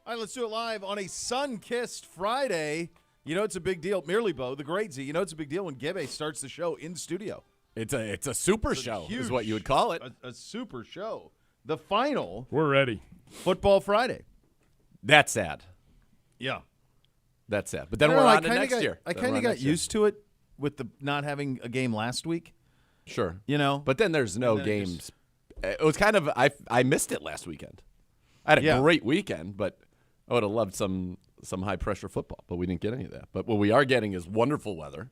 All right, let's do it live on a sun-kissed Friday. You know it's a big deal. Merely Bo, the great Z. You know it's a big deal when Gibbe starts the show in studio. It's a super show, is what you would call it. A super show. The final. We're ready. Football Friday. That's sad. Yeah. That's sad. But then we're on to next year. I kind of got used to it with the not having a game last week. Sure. You know? But then there's no games. It was kind of I missed it last weekend. I had a great weekend, but I would have loved some high-pressure football, but we didn't get any of that. But what we are getting is wonderful weather.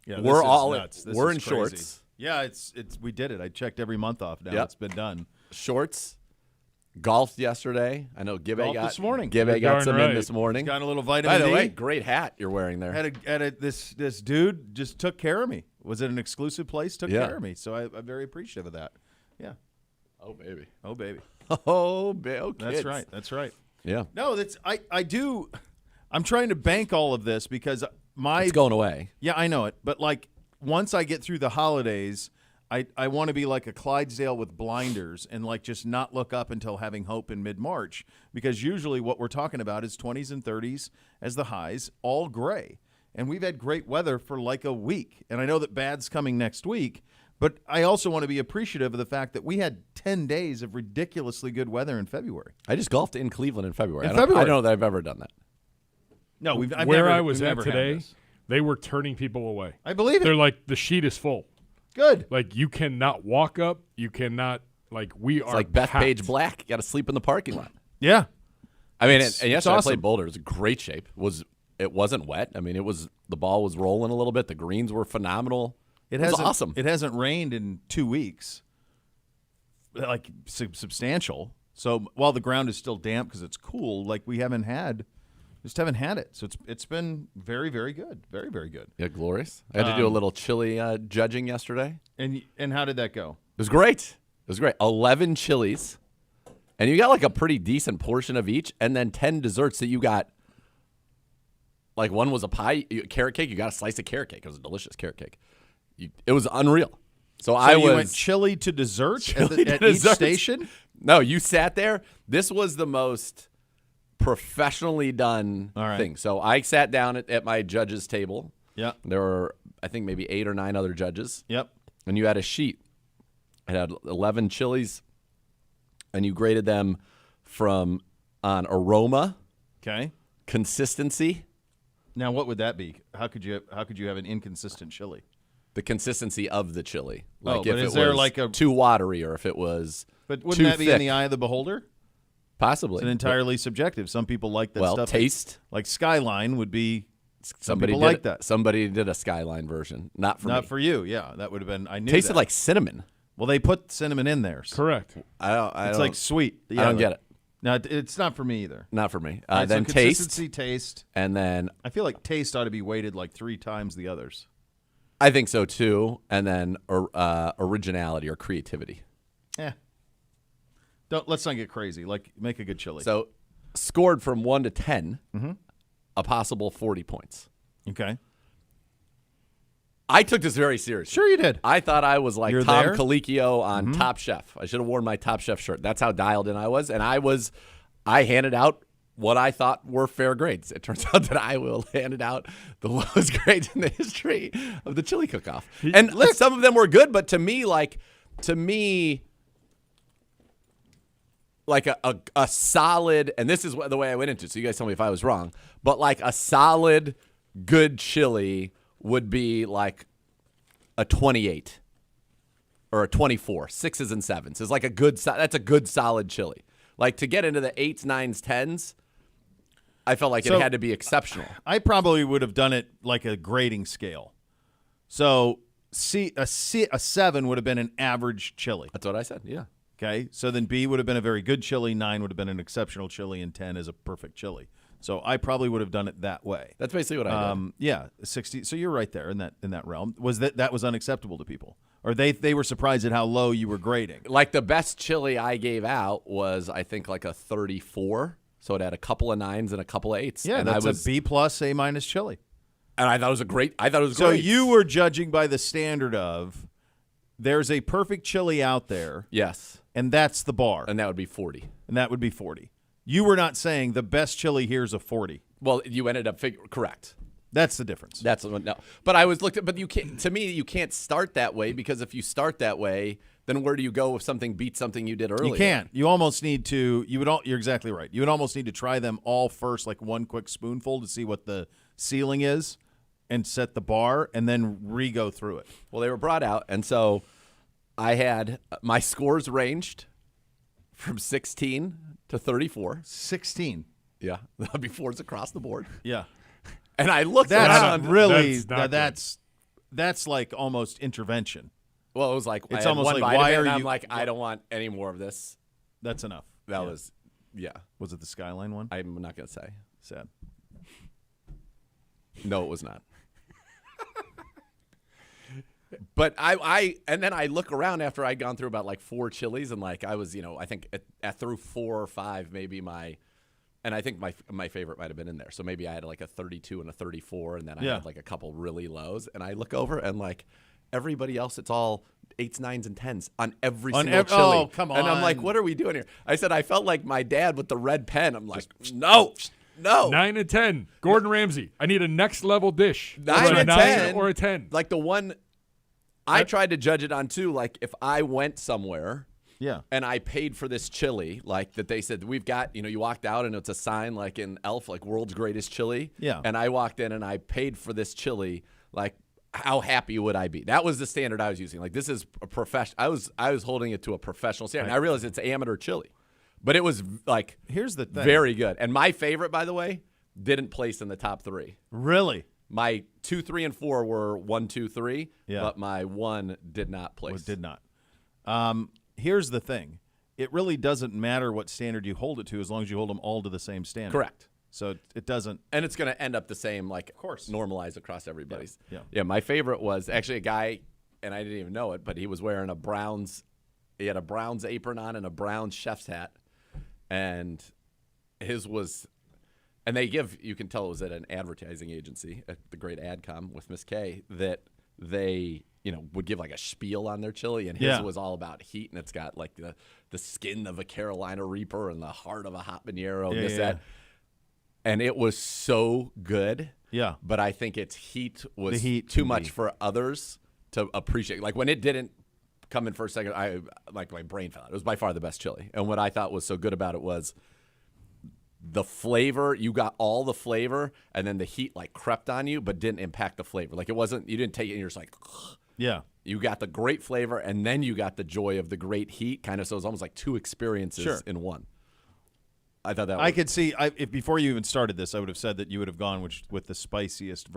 Yeah, we're all nuts. We're in crazy. shorts. Yeah, it's we did it. I checked every month off now. Yep. It's been done. Shorts. Golfed yesterday. I know Gibbe got this morning. Gibbe got some in this morning. Got a little vitamin D. D. By the way, great hat you're wearing there. This dude just took care of me. Was it an exclusive place? Took care of me. So I'm very appreciative of that. Yeah. Oh baby. Oh baby. Oh baby. Oh, That's right. That's right. Yeah. No, I do. I'm trying to bank all of this because it's going away. Yeah, I know it. But like once I get through the holidays, I want to be like a Clydesdale with blinders and like just not look up until having hope in mid-March, because usually what we're talking about is 20s and 30s as the highs, all gray. And we've had great weather for like a week. And I know that bad's coming next week, but I also want to be appreciative of the fact that we had 10 days of ridiculously good weather in February. I just golfed in Cleveland in February. I don't know that I've ever done that. No, Where I was at today, they were turning people away. I believe it. They're like, the sheet is full. Good. Like, you cannot walk up. You cannot, like, we it's are like Bethpage Black. You got to sleep in the parking lot. Yeah. I mean, and yesterday awesome. I played Boulder. It was in great shape. It wasn't wet. I mean, the ball was rolling a little bit. The greens were phenomenal. It was awesome. It hasn't rained in 2 weeks, like substantial. So while the ground is still damp because it's cool, like we haven't had it. So it's been very, very good. Very, very good. Yeah, glorious. I had to do a little chili judging yesterday. And how did that go? It was great. 11 chilies. And you got like a pretty decent portion of each, and then 10 desserts that you got. Like one was a pie, carrot cake. You got a slice of carrot cake. It was a delicious carrot cake. It was unreal. So you went chili to dessert at each station? No, you sat there. This was the most professionally done thing. So I sat down at my judges' table. Yeah. There were, I think, maybe 8 or 9 other judges. Yep. And you had a sheet. It had 11 chilies, and you graded them on aroma, consistency. Now, what would that be? How could you have an inconsistent chili? The consistency of the chili, like if it was too watery, or if it was. But wouldn't that be in the eye of the beholder? Possibly, it's entirely subjective. Some people like that stuff. Well, taste like Skyline would be. Somebody like that. Somebody did a Skyline version, not for me. Not for you. Yeah, that would have been. I knew tasted that. like cinnamon. Well, they put cinnamon in there. Correct. It's like sweet. Yeah, I don't get it. No, it's not for me either. Not for me. so Then taste, and then I feel like taste ought to be weighted like 3 times the others. I think so too. And then originality or creativity. Yeah. Let's not get crazy. Like, make a good chili. So, scored from 1 to 10, a possible 40 points. Okay. I took this very seriously. Sure you did. I thought I was like You're Tom there? Colicchio on Top Chef. I should have worn my Top Chef shirt. That's how dialed in I was. And I handed out what I thought were fair grades. It turns out that I will handed out the lowest grades in the history of the chili cook-off. And some of them were good, but to me, like a solid, and this is the way I went into it, so you guys tell me if I was wrong, but like a solid, good chili would be like a 28 or a 24, 6s and 7s. Is like that's a good solid chili. Like to get into the 8s, 9s, 10s, I felt like it had to be exceptional. I probably would have done it like a grading scale. So a 7 would have been an average chili. That's what I said, yeah. Okay, so then B would have been a very good chili, 9 would have been an exceptional chili, and 10 is a perfect chili. So I probably would have done it that way. That's basically what I did. Yeah, 60. So you're right there in that realm. Was that was unacceptable to people, or they were surprised at how low you were grading? Like the best chili I gave out was I think like a 34. So it had a couple of 9s and a couple of 8s. Yeah, and that's a B plus A minus chili. And I thought it was great. So you were judging by the standard of there's a perfect chili out there. Yes. And that's the bar. And that would be 40. And that would be 40. You were not saying the best chili here is a 40. Well, you ended up correct. That's the difference. That's no. But I was looked at. But you can't. To me, you can't start that way because if you start that way, then where do you go if something beats something you did earlier? You can't. You almost need to. You're exactly right. You would almost need to try them all first, like one quick spoonful, to see what the ceiling is, and set the bar, and then re-go through it. Well, they were brought out, and so I had my scores ranged from 16 to 34. 16. Yeah, before across the board. Yeah. And I looked That's around. really That's that's like almost intervention. Well, it was like It's I had almost one like, vitamin, why are and I'm you- like, I don't want any more of this. That's enough. That Yeah. was, yeah. Was it the Skyline one? I'm not gonna say. Sad. No, it was not. But and then I look around after I'd gone through about like 4 chilies, and like I was, I think through 4 or 5, maybe and I think my favorite might have been in there. So maybe I had like a 32 and a 34, and then I had like a couple really lows. And I look over and like everybody else, it's all 8s, 9s, and 10s on every single chili. Oh, come on. And I'm like, what are we doing here? I said, I felt like my dad with the red pen. I'm like, no. 9 and 10. Gordon Ramsay. I need a next level dish. 9 or a and 9 10 or a 10. Like the one I tried to judge it on too. Like if I went somewhere. Yeah. And I paid for this chili, like that they said, we've got, you walked out and it's a sign like in Elf, like world's greatest chili. Yeah. And I walked in and I paid for this chili, like how happy would I be? That was the standard I was using. Like this is a professional. I was holding it to a professional standard. Right. I realized it's amateur chili. But it was like Here's the thing. very good. And my favorite, by the way, didn't place in the top 3. Really? My 2, 3, and 4 were 1, 2, 3. Yeah. But my 1 did not place. Well, it did not. Here's the thing. It really doesn't matter what standard you hold it to as long as you hold them all to the same standard. Correct. So it doesn't. And it's going to end up the same, like, of course, normalized across everybody's. Yeah. My favorite was actually a guy, and I didn't even know it, but he was wearing he had a Browns apron on and a Browns chef's hat. And his was, and you can tell it was at an advertising agency at the great AdCom with Miss K, that they, would give like a spiel on their chili, and his was all about heat, and it's got like the skin of a Carolina Reaper and the heart of a habanero, that. And it was so good. Yeah. But I think its heat was heat too can much be. for others to appreciate. Like when it didn't come in for a second, my brain fell out. It was by far the best chili. And what I thought was so good about it was the flavor. You got all the flavor, and then the heat like crept on you, but didn't impact the flavor. Like you didn't take it and you're just like, ugh. Yeah. You got the great flavor, and then you got the joy of the great heat, kind of. So it was almost like 2 experiences in one. I thought that I could see if before you even started this, I would have said that you would have gone with the spiciest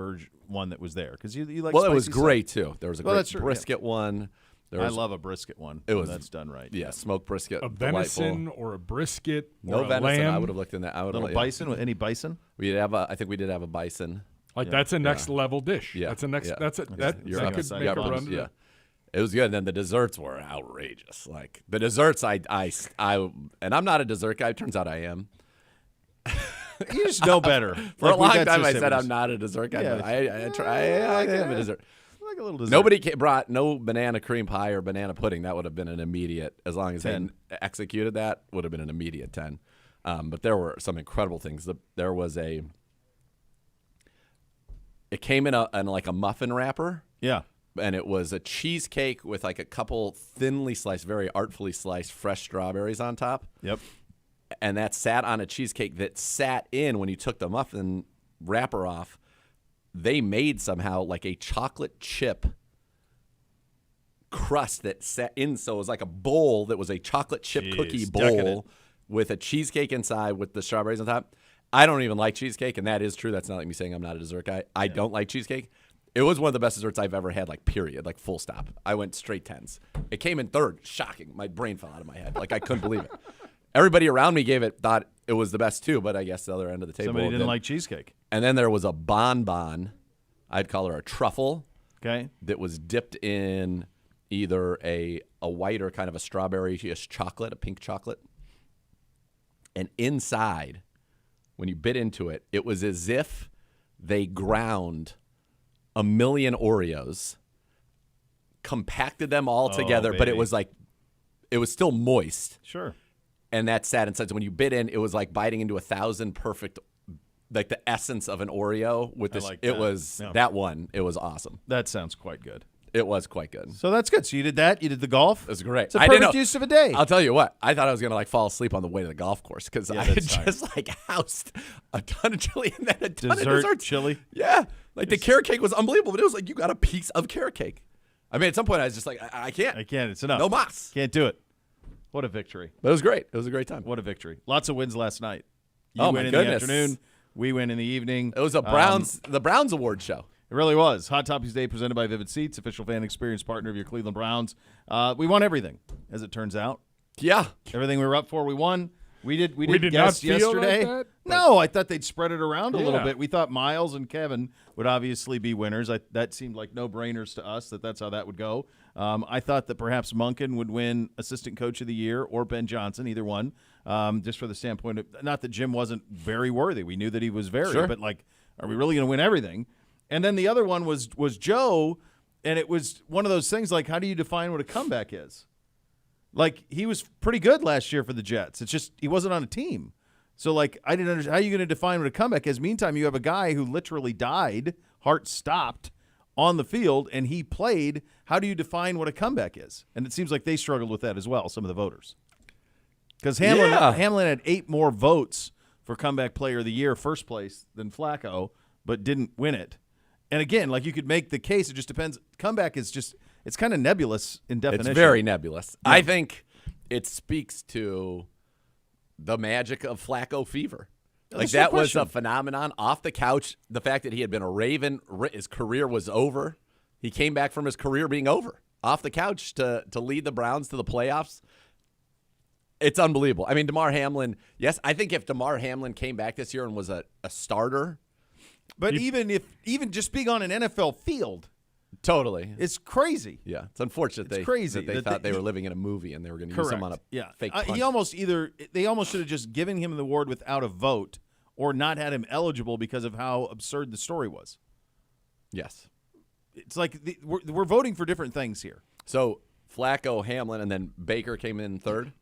one that was there because you like. Well, it spicy was stuff. great too. There was a great that's true, brisket one. I love a brisket one. It was that's done right. Yeah, smoked brisket. A delightful. venison or a brisket No or a venison. lamb. I would have looked in that. I would Little have bison with any bison? I think we did have a bison. Like that's a next level dish. Yeah. That's a next. Yeah. That You're that up. could You make got a bonus, run. Yeah. It was good. And then the desserts were outrageous. Like the desserts, I and I'm not a dessert guy. It turns out I am. You just know better. For a long time, I said I'm not a dessert guy. Yeah. But I am a dessert. like a little dessert. Nobody brought no banana cream pie or banana pudding. That would have been an immediate, as long as 10. they executed that, would have been an immediate 10. But there were some incredible things. There was it came in like a muffin wrapper. Yeah. And it was a cheesecake with like a couple thinly sliced, very artfully sliced fresh strawberries on top. Yep. And that sat on a cheesecake that sat in when you took the muffin wrapper off. They made somehow like a chocolate chip crust that sat in. So it was like a bowl that was a chocolate chip cookie bowl decadent. with a cheesecake inside with the strawberries on top. I don't even like cheesecake, and that is true. That's not like me saying I'm not a dessert guy. I don't like cheesecake. It was one of the best desserts I've ever had, like, period, like, full stop. I went straight 10s. It came in third. Shocking. My brain fell out of my head. Like, I couldn't believe it. Everybody around me thought it was the best, too, but I guess the other end of the table. Somebody didn't like cheesecake. And then there was a bonbon. I'd call her a truffle. Okay. That was dipped in either a white or kind of a strawberry-ish chocolate, a pink chocolate. And inside, when you bit into it, it was as if they ground a million Oreos, compacted them all together, but it baby. was like, it was still moist, Sure. and that's sad and such. When you bit in, it was like biting into 1,000 perfect, like the essence of an Oreo with this. like it that. was Yeah. that one. It was awesome. That sounds quite good. It was quite good. So that's good. So you did that. You did the golf. It was great. It's a I didn't perfect know- use of a day. I'll tell you what. I thought I was gonna like fall asleep on the way to the golf course because I had that's tired. just like housed a ton of chili and then a ton of desserts. chili. Yeah, like the carrot cake was unbelievable, but it was like you got a piece of carrot cake. I mean, at some point I was just like, I can't. I can't. It's enough. No mas. Can't do it. What a victory. But it was great. It was a great time. What a victory. Lots of wins last night. You Oh, win my in goodness. the afternoon. We win in the evening. It was a the Browns award show. It really was. Hot Topics Day presented by Vivid Seats, official fan experience partner of your Cleveland Browns. We won everything, as it turns out. Yeah. Everything we were up for, we won. We did did guess not feel like yesterday. that, but- No, I thought they'd spread it around a little Yeah. bit. We thought Miles and Kevin would obviously be winners. That seemed like no-brainers to us that's how that would go. I thought that perhaps Monken would win Assistant Coach of the Year or Ben Johnson, either one, just for the standpoint of not that Jim wasn't very worthy. We knew that he was very, Sure. but like, are we really going to win everything? And then the other one was Joe, and it was one of those things like, how do you define what a comeback is? Like, he was pretty good last year for the Jets. It's just he wasn't on a team. So, like, I didn't understand. How are you going to define what a comeback is? Meantime, you have a guy who literally died, heart stopped, on the field, and he played. How do you define what a comeback is? And it seems like they struggled with that as well, some of the voters. Because Hamlin had 8 more votes for Comeback Player of the Year, first place, than Flacco, but didn't win it. And again, like you could make the case, it just depends. Comeback is just, it's kind of nebulous in definition. It's very nebulous. Yeah. I think it speaks to the magic of Flacco fever. Like That's no that was question. a phenomenon off the couch. The fact that he had been a Raven, his career was over. He came back from his career being over off the couch to lead the Browns to the playoffs. It's unbelievable. I mean, DeMar Hamlin, yes, I think if DeMar Hamlin came back this year and was a starter. But even just being on an NFL field, Totally. it's crazy. Yeah, it's unfortunate It's crazy that they that thought they- they were living in a movie and they were going to use Correct. him on a yeah. fake punch. They almost should have just given him the award without a vote or not had him eligible because of how absurd the story was. Yes. It's like we're voting for different things here. So Flacco, Hamlin, and then Baker came in third.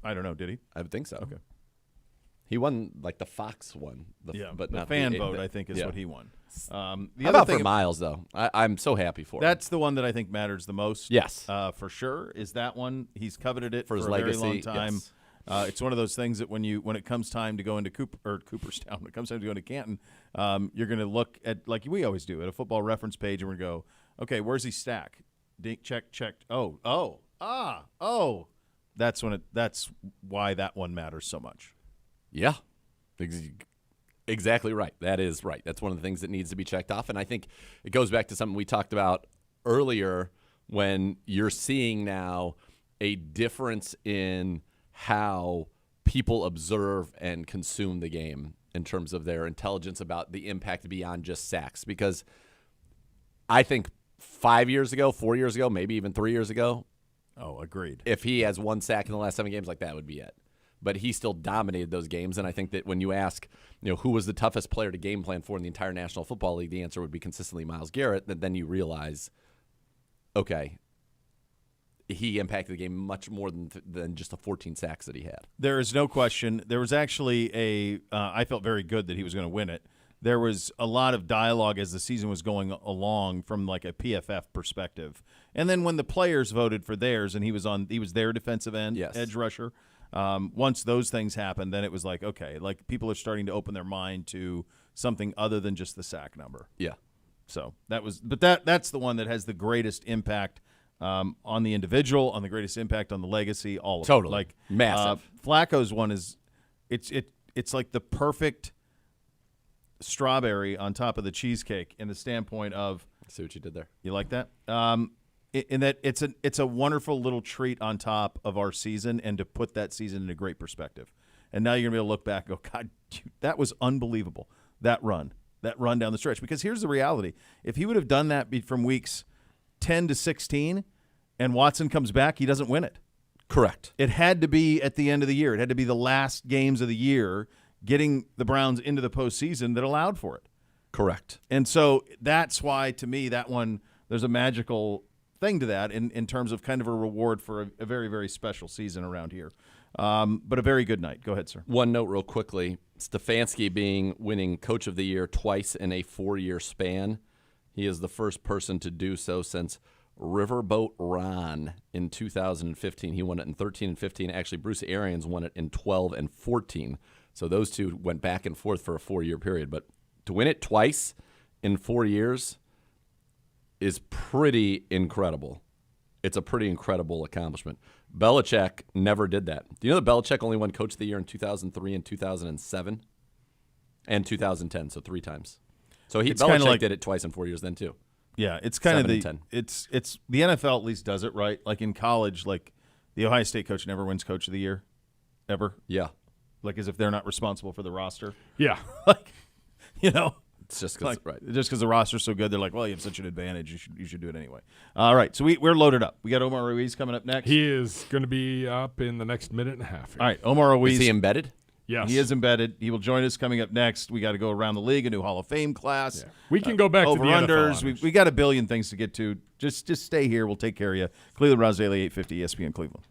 I don't know, did he? I would think so. Okay. He won like the Fox one. But the not fan the vote, I think, is what he won. The How other about thing for Miles though? I'm so happy for him. that's the one that I think matters the most. Yes. For sure is that one. He's coveted it For for his a legacy, very long time. yes. It's one of those things that when it comes time to go into Cooperstown, when it comes time to go into Canton, you're going to look at, like we always do, at a football reference page, and we're going to go, okay, where's he stack? Dink, check. Oh. That's why that one matters so much. Yeah. Exactly right. That is right. That's one of the things that needs to be checked off. And I think it goes back to something we talked about earlier when you're seeing now a difference in how people observe and consume the game in terms of their intelligence about the impact beyond just sacks. Because I think 5 years ago, 4 years ago, maybe even 3 years ago, Oh, agreed. if he has one sack in the last 7 games, like that would be it. But he still dominated those games, and I think that when you ask, who was the toughest player to game plan for in the entire National Football League, the answer would be consistently Myles Garrett. Then you realize, okay, he impacted the game much more than just the 14 sacks that he had. There is no question. There was actually I felt very good that he was going to win it. There was a lot of dialogue as the season was going along from like a PFF perspective. And then when the players voted for theirs and he was their defensive end, Yes. edge rusher, once those things happened, then it was like, okay, like people are starting to open their mind to something other than just the sack number. Yeah. So that's the one that has the greatest impact on the individual, on the greatest impact on the legacy, all of Totally. it. Like Massive. Flacco's one is it's like the perfect strawberry on top of the cheesecake in the standpoint of, See what you did there. you like that? In that it's a wonderful little treat on top of our season, and to put that season in a great perspective. And now you're gonna be able to look back and go, God, that was unbelievable. That run down the stretch. Because here's the reality: if he would have done that from weeks 10 to 16, and Watson comes back, he doesn't win it. Correct. It had to be at the end of the year. It had to be the last games of the year, getting the Browns into the postseason that allowed for it. Correct. And so that's why, to me, that one, there's a magical thing to that in terms of kind of a reward for a very, very special season around here. But a very good night. Go ahead, sir. One note real quickly. Stefanski winning Coach of the Year twice in a 4-year span. He is the first person to do so since Riverboat Ron in 2015. He won it in 13 and 15. Actually, Bruce Arians won it in 12 and 14. So those two went back and forth for a 4-year period. But to win it twice in 4 years is pretty incredible. It's a pretty incredible accomplishment. Belichick never did that. Do you know that Belichick only won Coach of the Year in 2003 and 2007 and 2010, so 3 times. So Belichick did it twice in 4 years then too. Yeah, it's kind of 10. It's the NFL at least does it right. Like in college, like the Ohio State coach never wins Coach of the Year, ever. Yeah, like as if they're not responsible for the roster. Yeah, like it's just because just because the roster's so good, they're like, well, you have such an advantage, you should do it anyway. All right, so we're loaded up. We got Omar Ruiz coming up next. he is going to be up in the next minute and a half. Here. All right, Omar Ruiz. Is he embedded? Yes. He is embedded. He will join us coming up next. We got to go around the league, a new Hall of Fame class. Yeah. We can go back to the NFL unders. We got a billion things to get to. Just stay here. We'll take care of you. Cleveland Browns Daily 850 ESPN Cleveland.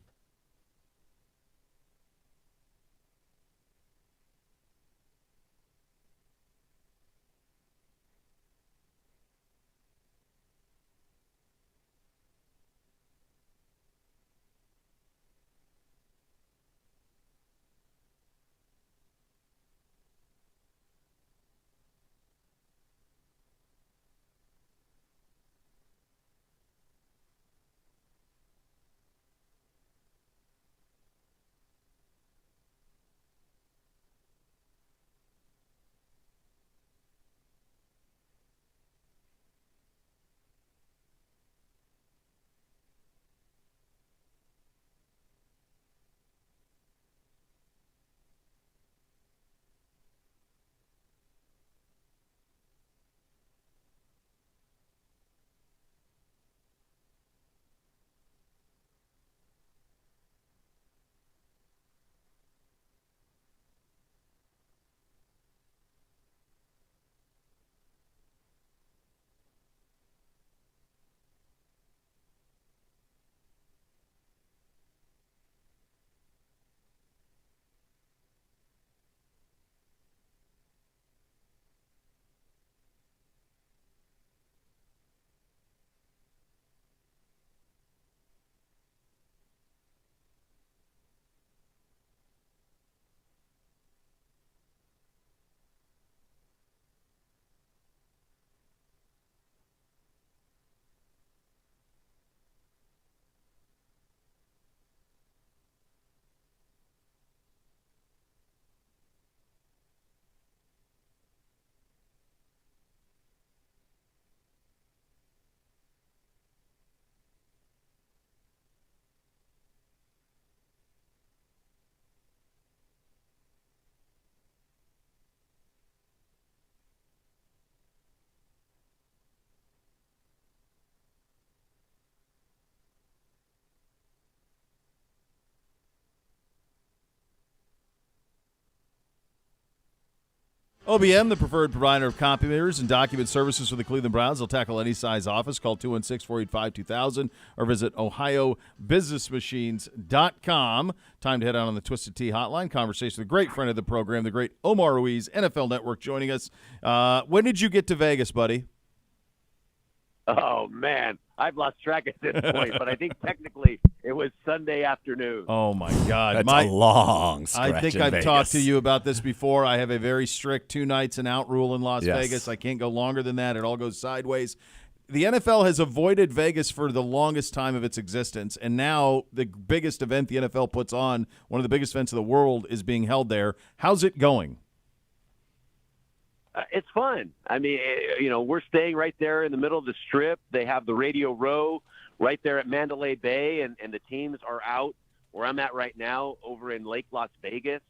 OBM, the preferred provider of copiers and document services for the Cleveland Browns. They'll tackle any size office. Call 216-485-2000 or visit ohiobusinessmachines.com. Time to head out on the Twisted Tea hotline. Conversation with a great friend of the program, the great Omar Ruiz, NFL Network, joining us. When did you get to Vegas, buddy? Oh, man. I've lost track at this point, but I think technically it was Sunday afternoon. Oh, my God. That's a long stretch I think in I've Vegas. talked to you about this before. I have a very strict 2 nights and out rule in Las Yes. Vegas. I can't go longer than that. It all goes sideways. The NFL has avoided Vegas for the longest time of its existence, and now the biggest event the NFL puts on, one of the biggest events of the world, is being held there. How's it going? It's fun. I mean, we're staying right there in the middle of the Strip. They have the Radio Row right there at Mandalay Bay, and the teams are out where I'm at right now over in Lake Las Vegas,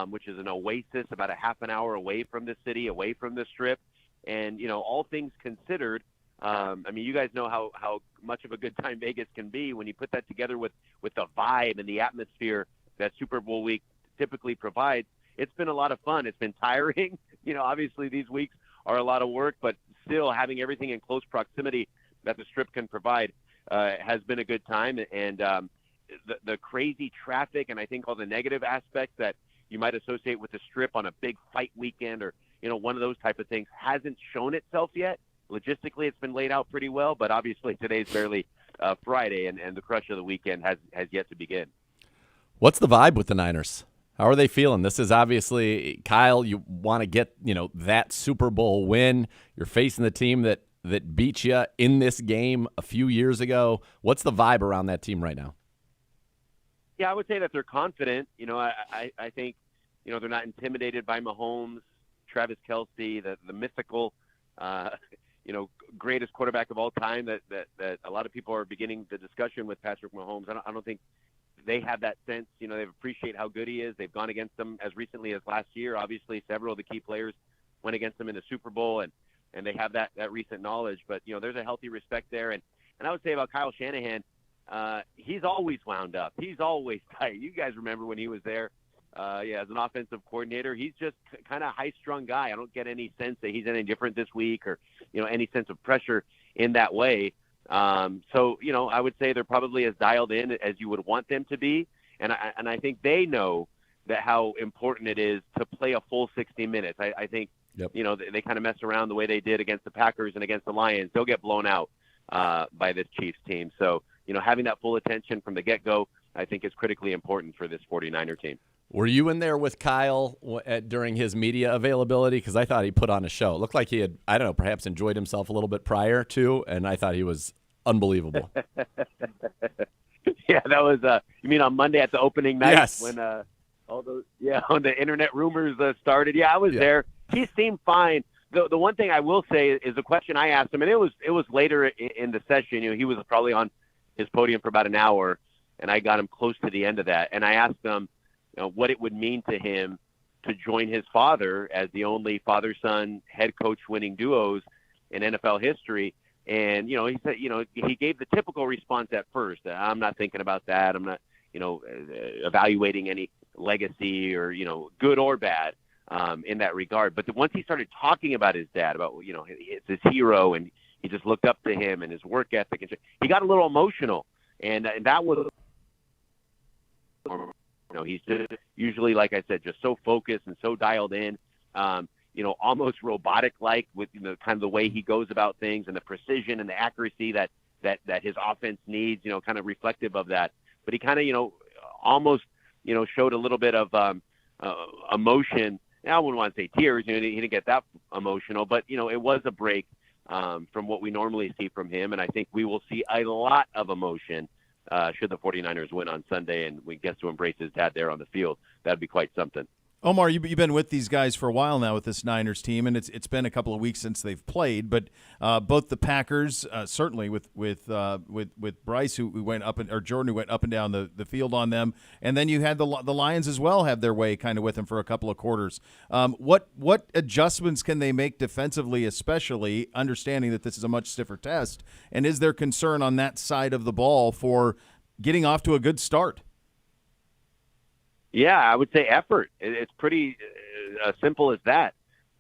which is an oasis about a half an hour away from the city, away from the Strip. And, all things considered, you guys know how much of a good time Vegas can be when you put that together with the vibe and the atmosphere that Super Bowl week typically provides. It's been a lot of fun. It's been tiring. Obviously these weeks are a lot of work, but still having everything in close proximity that the Strip can provide has been a good time. And the crazy traffic and I think all the negative aspects that you might associate with the Strip on a big fight weekend or, one of those type of things hasn't shown itself yet. Logistically, it's been laid out pretty well, but obviously today's barely Friday, and the crush of the weekend has yet to begin. What's the vibe with the Niners? How are they feeling? This is obviously, Kyle, you want to get, that Super Bowl win. You're facing the team that beat you in this game a few years ago. What's the vibe around that team right now? Yeah, I would say that they're confident. I think, they're not intimidated by Mahomes, Travis Kelce, the mythical, greatest quarterback of all time that a lot of people are beginning the discussion with Patrick Mahomes. I don't think they have that sense. They appreciate how good he is. They've gone against him as recently as last year. Obviously, several of the key players went against him in the Super Bowl, and they have that recent knowledge. But, there's a healthy respect there. And I would say about Kyle Shanahan, he's always wound up. He's always tight. You guys remember when he was there, as an offensive coordinator. He's just kind of high-strung guy. I don't get any sense that he's any different this week or, any sense of pressure in that way. So, I would say they're probably as dialed in as you would want them to be. And I think they know that how important it is to play a full 60 minutes. I think, Yep. They kind of mess around the way they did against the Packers and against the Lions. They'll get blown out by this Chiefs team. So, having that full attention from the get-go, I think is critically important for this 49er team. Were you in there with Kyle during his media availability? Because I thought he put on a show. It looked like he had, I don't know, perhaps enjoyed himself a little bit prior to, and I thought he was unbelievable. Yeah, that was, you mean on Monday at the opening night? Yes. When when the internet rumors started. Yeah, I was there. He seemed fine. The one thing I will say is a question I asked him, and it was later in the session. He was probably on his podium for about an hour, and I got him close to the end of that. And I asked him, what it would mean to him to join his father as the only father-son head coach winning duos in NFL history. And, he said, he gave the typical response at first. I'm not thinking about that. I'm not, evaluating any legacy or, good or bad in that regard. But once he started talking about his dad, about, it's his hero, and he just looked up to him and his work ethic, and he got a little emotional. And that was, he's just usually, like I said, just so focused and so dialed in, almost robotic-like with, kind of the way he goes about things and the precision and the accuracy that his offense needs, kind of reflective of that. But he kind of, almost, showed a little bit of emotion. I wouldn't want to say tears. He didn't get that emotional, but, it was a break from what we normally see from him. And I think we will see a lot of emotion should the 49ers win on Sunday and we get to embrace his dad there on the field. That'd be quite something. Omar, you've been with these guys for a while now with this Niners team, and it's been a couple of weeks since they've played. But both the Packers, certainly with Bryce, who went up or Jordan, who went up and down the field on them, and then you had the Lions as well have their way kind of with them for a couple of quarters. What adjustments can they make defensively, especially understanding that this is a much stiffer test? And is there concern on that side of the ball for getting off to a good start? Yeah, I would say effort. It's pretty simple as that.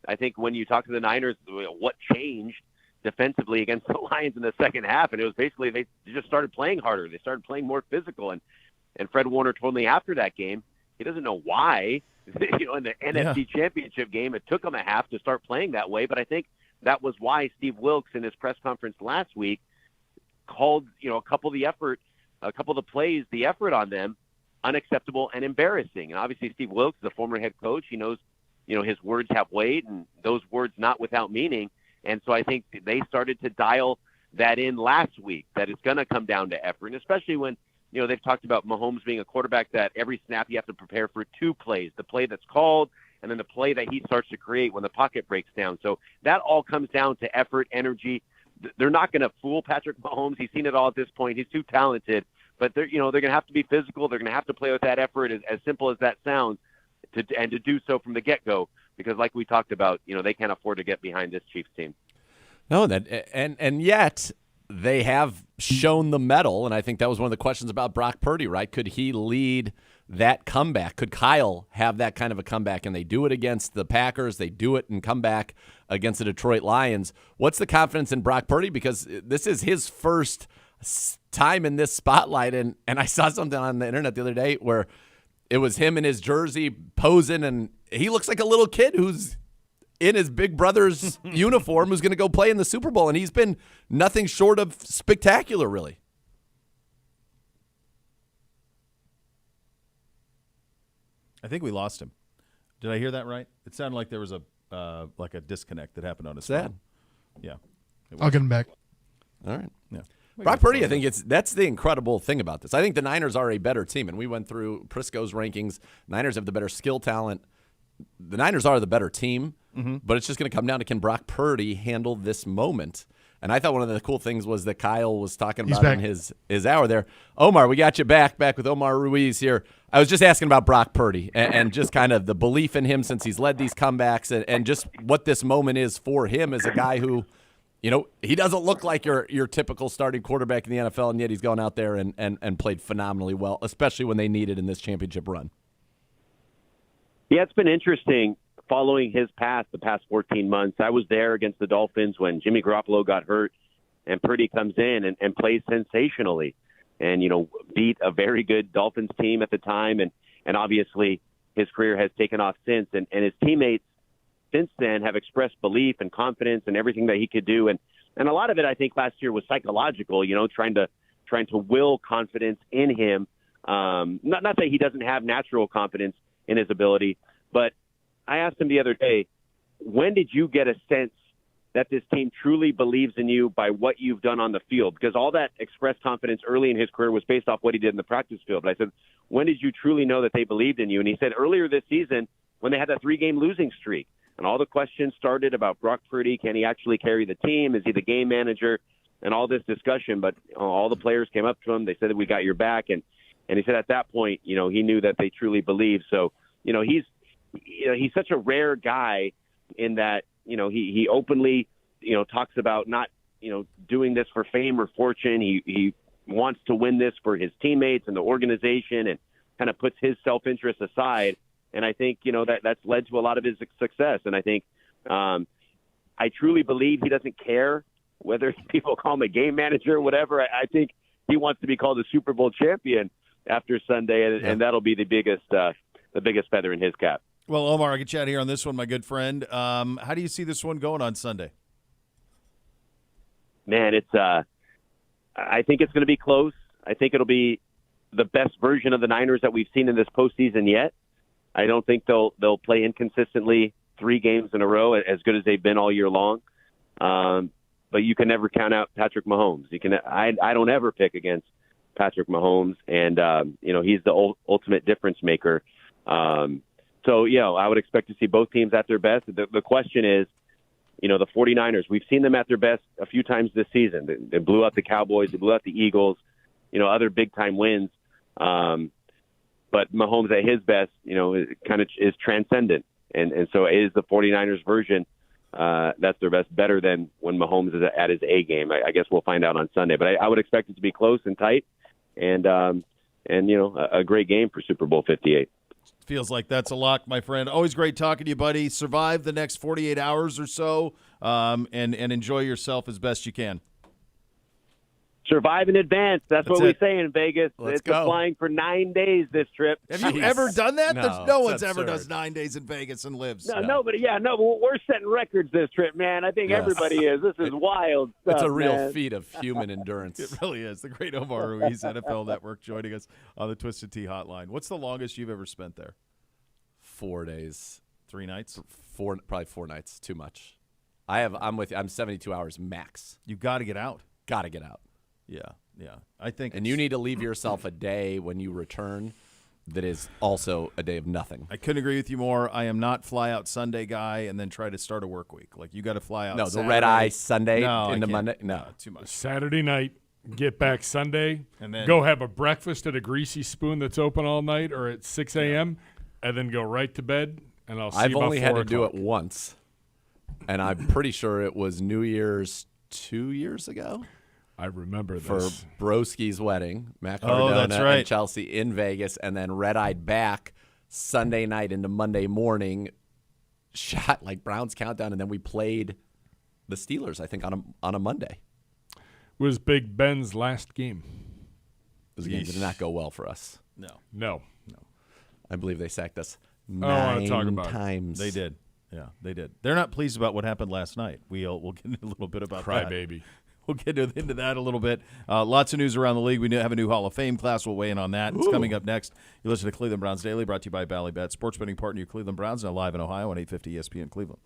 I think when you talk to the Niners, what changed defensively against the Lions in the second half, and it was basically they just started playing harder. They started playing more physical. And Fred Warner told me after that game, he doesn't know why. In the NFC Championship game, it took him a half to start playing that way. But I think that was why Steve Wilkes in his press conference last week called, a couple of the plays, the effort on them, unacceptable and embarrassing. And obviously Steve Wilkes is a former head coach. He knows, his words have weight and those words not without meaning. And so I think they started to dial that in last week, that it's going to come down to effort. And especially when, they've talked about Mahomes being a quarterback that every snap you have to prepare for two plays, the play that's called and then the play that he starts to create when the pocket breaks down. So that all comes down to effort, energy. They're not going to fool Patrick Mahomes. He's seen it all at this point. He's too talented. But they're going to have to be physical. They're going to have to play with that effort, as simple as that sounds, to do so from the get-go. Because, like we talked about, they can't afford to get behind this Chiefs team. No, and yet they have shown the mettle, and I think that was one of the questions about Brock Purdy, right? Could he lead that comeback? Could Kyle have that kind of a comeback? And they do it against the Packers. They do it and come back against the Detroit Lions. What's the confidence in Brock Purdy? Because this is his first time in this spotlight. And I saw something on the internet the other day where it was him in his jersey posing, and he looks like a little kid who's in his big brother's uniform who's going to go play in the Super Bowl. And he's been nothing short of spectacular, really. I think we lost him. Did I hear that right? It sounded like there was a disconnect that happened on his Sad. phone. Yeah. I'll get him back. All right. Yeah. Brock Purdy, I think that's the incredible thing about this. I think the Niners are a better team, and we went through Prisco's rankings. Niners have the better skill talent. The Niners are the better team, but it's just going to come down to, can Brock Purdy handle this moment? And I thought one of the cool things was that Kyle was talking about in his hour there. Omar, we got you back with Omar Ruiz here. I was just asking about Brock Purdy and just kind of the belief in him since he's led these comebacks, and just what this moment is for him as a guy who, he doesn't look like your typical starting quarterback in the NFL, and yet he's gone out there and played phenomenally well, especially when they needed in this championship run. Yeah, it's been interesting following his path the past 14 months. I was there against the Dolphins when Jimmy Garoppolo got hurt, and Purdy comes in and plays sensationally and, beat a very good Dolphins team at the time. And obviously his career has taken off since. And his teammates since then have expressed belief and confidence in everything that he could do. And a lot of it, I think, last year was psychological, trying to will confidence in him. Not that he doesn't have natural confidence in his ability, but I asked him the other day, when did you get a sense that this team truly believes in you by what you've done on the field? Because all that expressed confidence early in his career was based off what he did in the practice field. But I said, when did you truly know that they believed in you? And he said earlier this season when they had that 3-game losing streak, and all the questions started about Brock Purdy, can he actually carry the team? Is he the game manager? And all this discussion, but all the players came up to him. They said that we got your back. And he said at that point, he knew that they truly believed. So, he's such a rare guy in that, he openly, talks about not, doing this for fame or fortune. He wants to win this for his teammates and the organization, and kind of puts his self-interest aside. And I think, that's led to a lot of his success. And I think I truly believe he doesn't care whether people call him a game manager or whatever. I think he wants to be called a Super Bowl champion after Sunday, and that'll be the biggest feather in his cap. Well, Omar, I can chat here on this one, my good friend. How do you see this one going on Sunday? Man, I think it's going to be close. I think it'll be the best version of the Niners that we've seen in this postseason yet. I don't think they'll play inconsistently 3 games in a row, as good as they've been all year long. But you can never count out Patrick Mahomes. I don't ever pick against Patrick Mahomes, and he's the ultimate difference maker. So, I would expect to see both teams at their best. The question is, the 49ers, we've seen them at their best a few times this season. They blew out the Cowboys. They blew out the Eagles, other big-time wins. But Mahomes at his best, kind of is transcendent. And so it is the 49ers version. That's their best, better than when Mahomes is at his A game. I guess we'll find out on Sunday. But I would expect it to be close and tight, and a great game for Super Bowl 58. Feels like that's a lock, my friend. Always great talking to you, buddy. Survive the next 48 hours or so, and enjoy yourself as best you can. Survive in advance. That's what we say in Vegas. Let's it's go. flying for 9 days this trip. Have you ever done that? No, no one's it's ever absurd. does 9 days in Vegas and lives. No, but we're setting records this trip, man. I think everybody is. This is wild stuff, It's a real man. feat of human endurance. It really is. The great Omar Ruiz, NFL Network, joining us on the Twisted Tea Hotline. What's the longest you've ever spent there? 4 days. 3 nights? Probably 4 nights. Too much. I'm with you. I'm 72 hours max. You got to get out. Got to get out. Yeah. I think, And you need to leave yourself a day when you return that is also a day of nothing. I couldn't agree with you more. I am not fly out Sunday guy and then try to start a work week. Like, you got to fly out. No, the Saturday. red eye Sunday No, I into can't. Monday. No. Too much. Saturday night, get back Sunday, And then go have a breakfast at a Greasy Spoon that's open all night or at 6 a.m., and then go right to bed, and I'll see I've you about only had 4 to do o'clock. it once, and I'm pretty sure it was New Year's 2 years ago I remember for this. Broski's wedding, Matt Oh, Cardona that's right. and Chelsea in Vegas, and then red-eyed back Sunday night into Monday morning, shot like Browns countdown, and then we played the Steelers, I think, on a Monday. was Big Ben's last game. It was a game that did not go well for us. No. I believe they sacked us I don't wanna talk 9 about it. times. They did. Yeah, they did. They're not pleased about what happened last night. We'll get into a little bit about that. Crybaby. We'll get into that a little bit. Lots of news around the league. We have a new Hall of Fame class. We'll weigh in on that. It's coming up next. You listen to Cleveland Browns Daily, brought to you by Ballybet, sports betting partner, your Cleveland Browns, now live in Ohio on 850 ESPN Cleveland.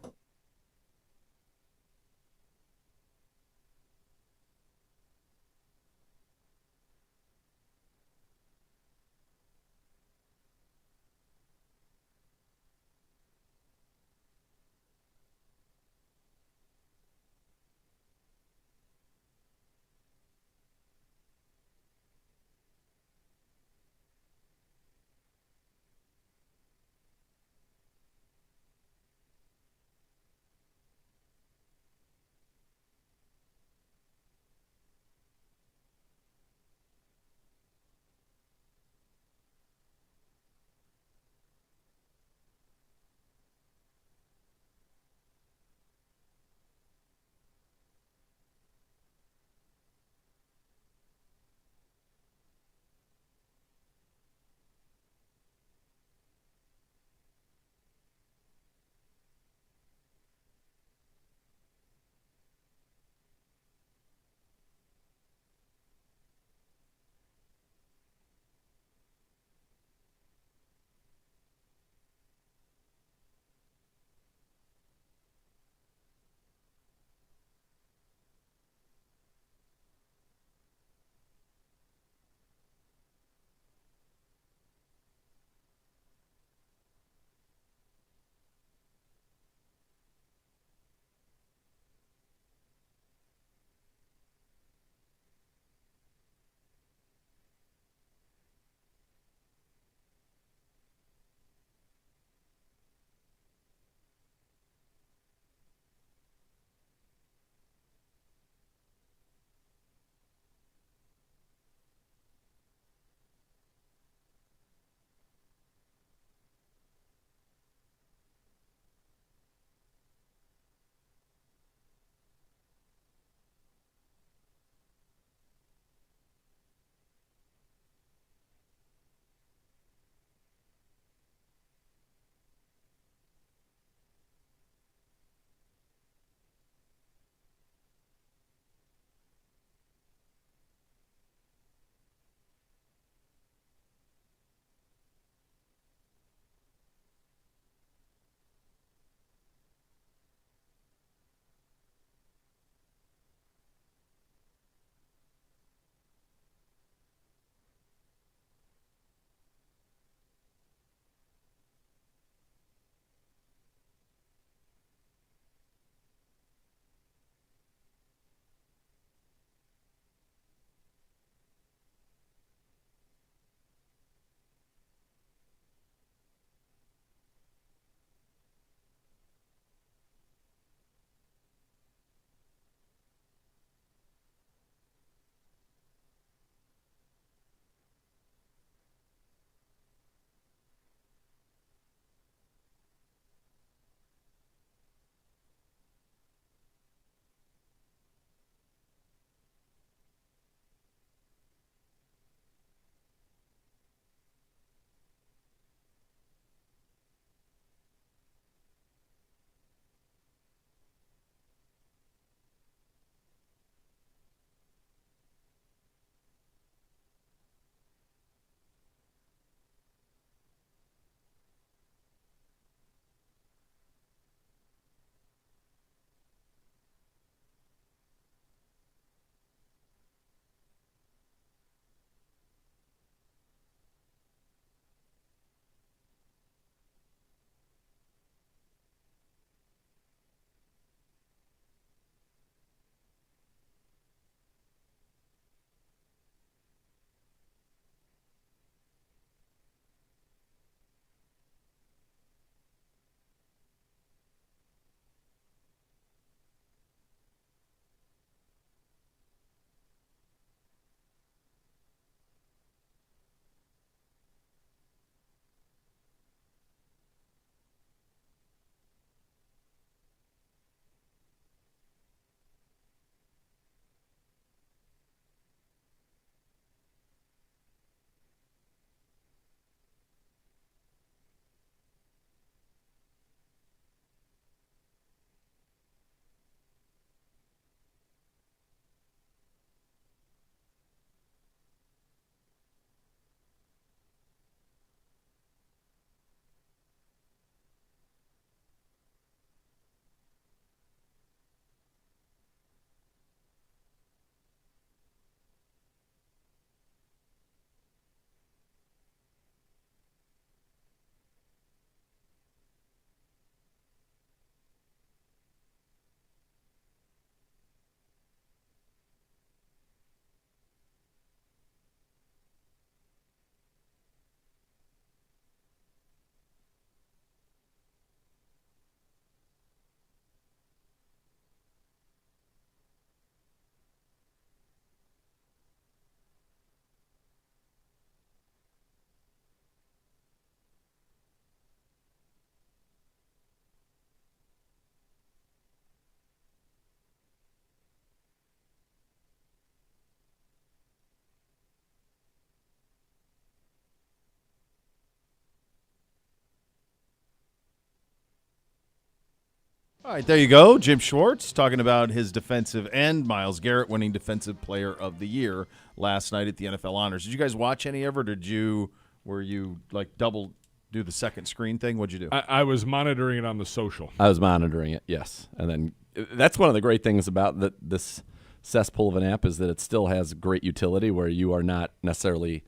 All right, there you go. Jim Schwartz talking about his defensive end. Myles Garrett winning Defensive Player of the Year last night at the NFL Honors. Did you guys watch any of it, or were you like double do the second screen thing? What'd you do? I was monitoring it on the social. I was monitoring it, yes. And then that's one of the great things about this cesspool of an app is that it still has great utility where you are not necessarily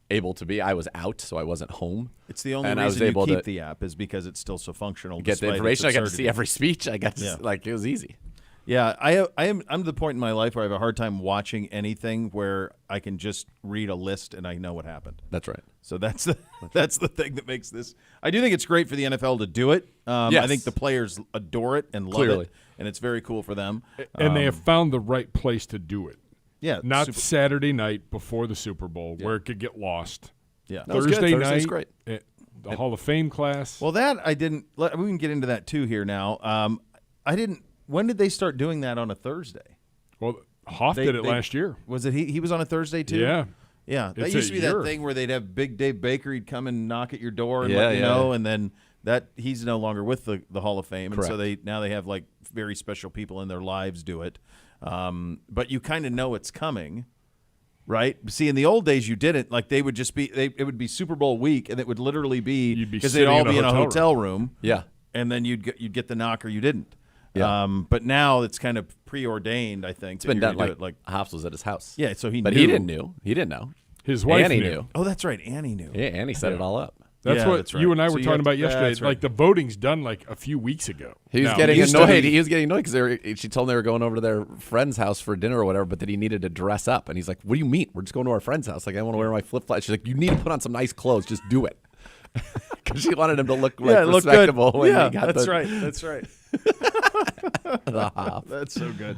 able to be. I was out, so I wasn't home. It's the only and I was reason able you keep to the app is because it's still so functional. get the despite information. I its got to see absurdity. every speech. I got to it was easy. Yeah, I'm to the point in my life where I have a hard time watching anything where I can just read a list and I know what happened. That's right. So that's the thing that makes this. I do think it's great for the NFL to do it. Yes. I think the players adore it and love Clearly. it, and it's very cool for them. And they have found the right place to do it. Yeah, Not Saturday night before the Super Bowl where it could get lost. yeah. That was good. Thursday Thursday's night, great. The Hall of Fame class. Well, that I didn't. We can get into that too here now. I didn't. When did they start doing that on a Thursday? Well, Hoff did it last year. Was it he was on a Thursday too? Yeah. Yeah, that It's used a to be year. that thing where they'd have Big Dave Baker. He'd come and knock at your door and Yeah, let you yeah. know, and then that he's no longer with the Hall of Fame, and so Correct. they have like very special people in their lives do it. But you kind of know it's coming, right? See, in the old days, you didn't. Like they would just be. It would be Super Bowl week, and it would literally be You'd be because they'd sitting all in a be in a hotel hotel room, Yeah. and then you'd get the knock or you didn't. Yeah. But now it's kind of preordained. I think It's been done like like Hoffs was at his house. yeah. So he But knew. he didn't know. He didn't know. His wife Annie knew. knew. Oh, that's right. Annie knew. Yeah, Annie set it all up. That's Yeah, what that's right. you and I So were you talking have about to- yesterday. that's right. Like the voting's done like a few weeks ago. He was Now, getting used to annoyed. be- He was getting annoyed because she told him they were going over to their friend's house for dinner or whatever, but that he needed to dress up. And he's like, "What do you mean? We're just going to our friend's house. Like, I want to wear my flip flops." She's like, "You need to put on some nice clothes. Just do it." Because she wanted him to look like look good. respectable. When Yeah, he got that's the, right. That's right. the Hoff. That's so good.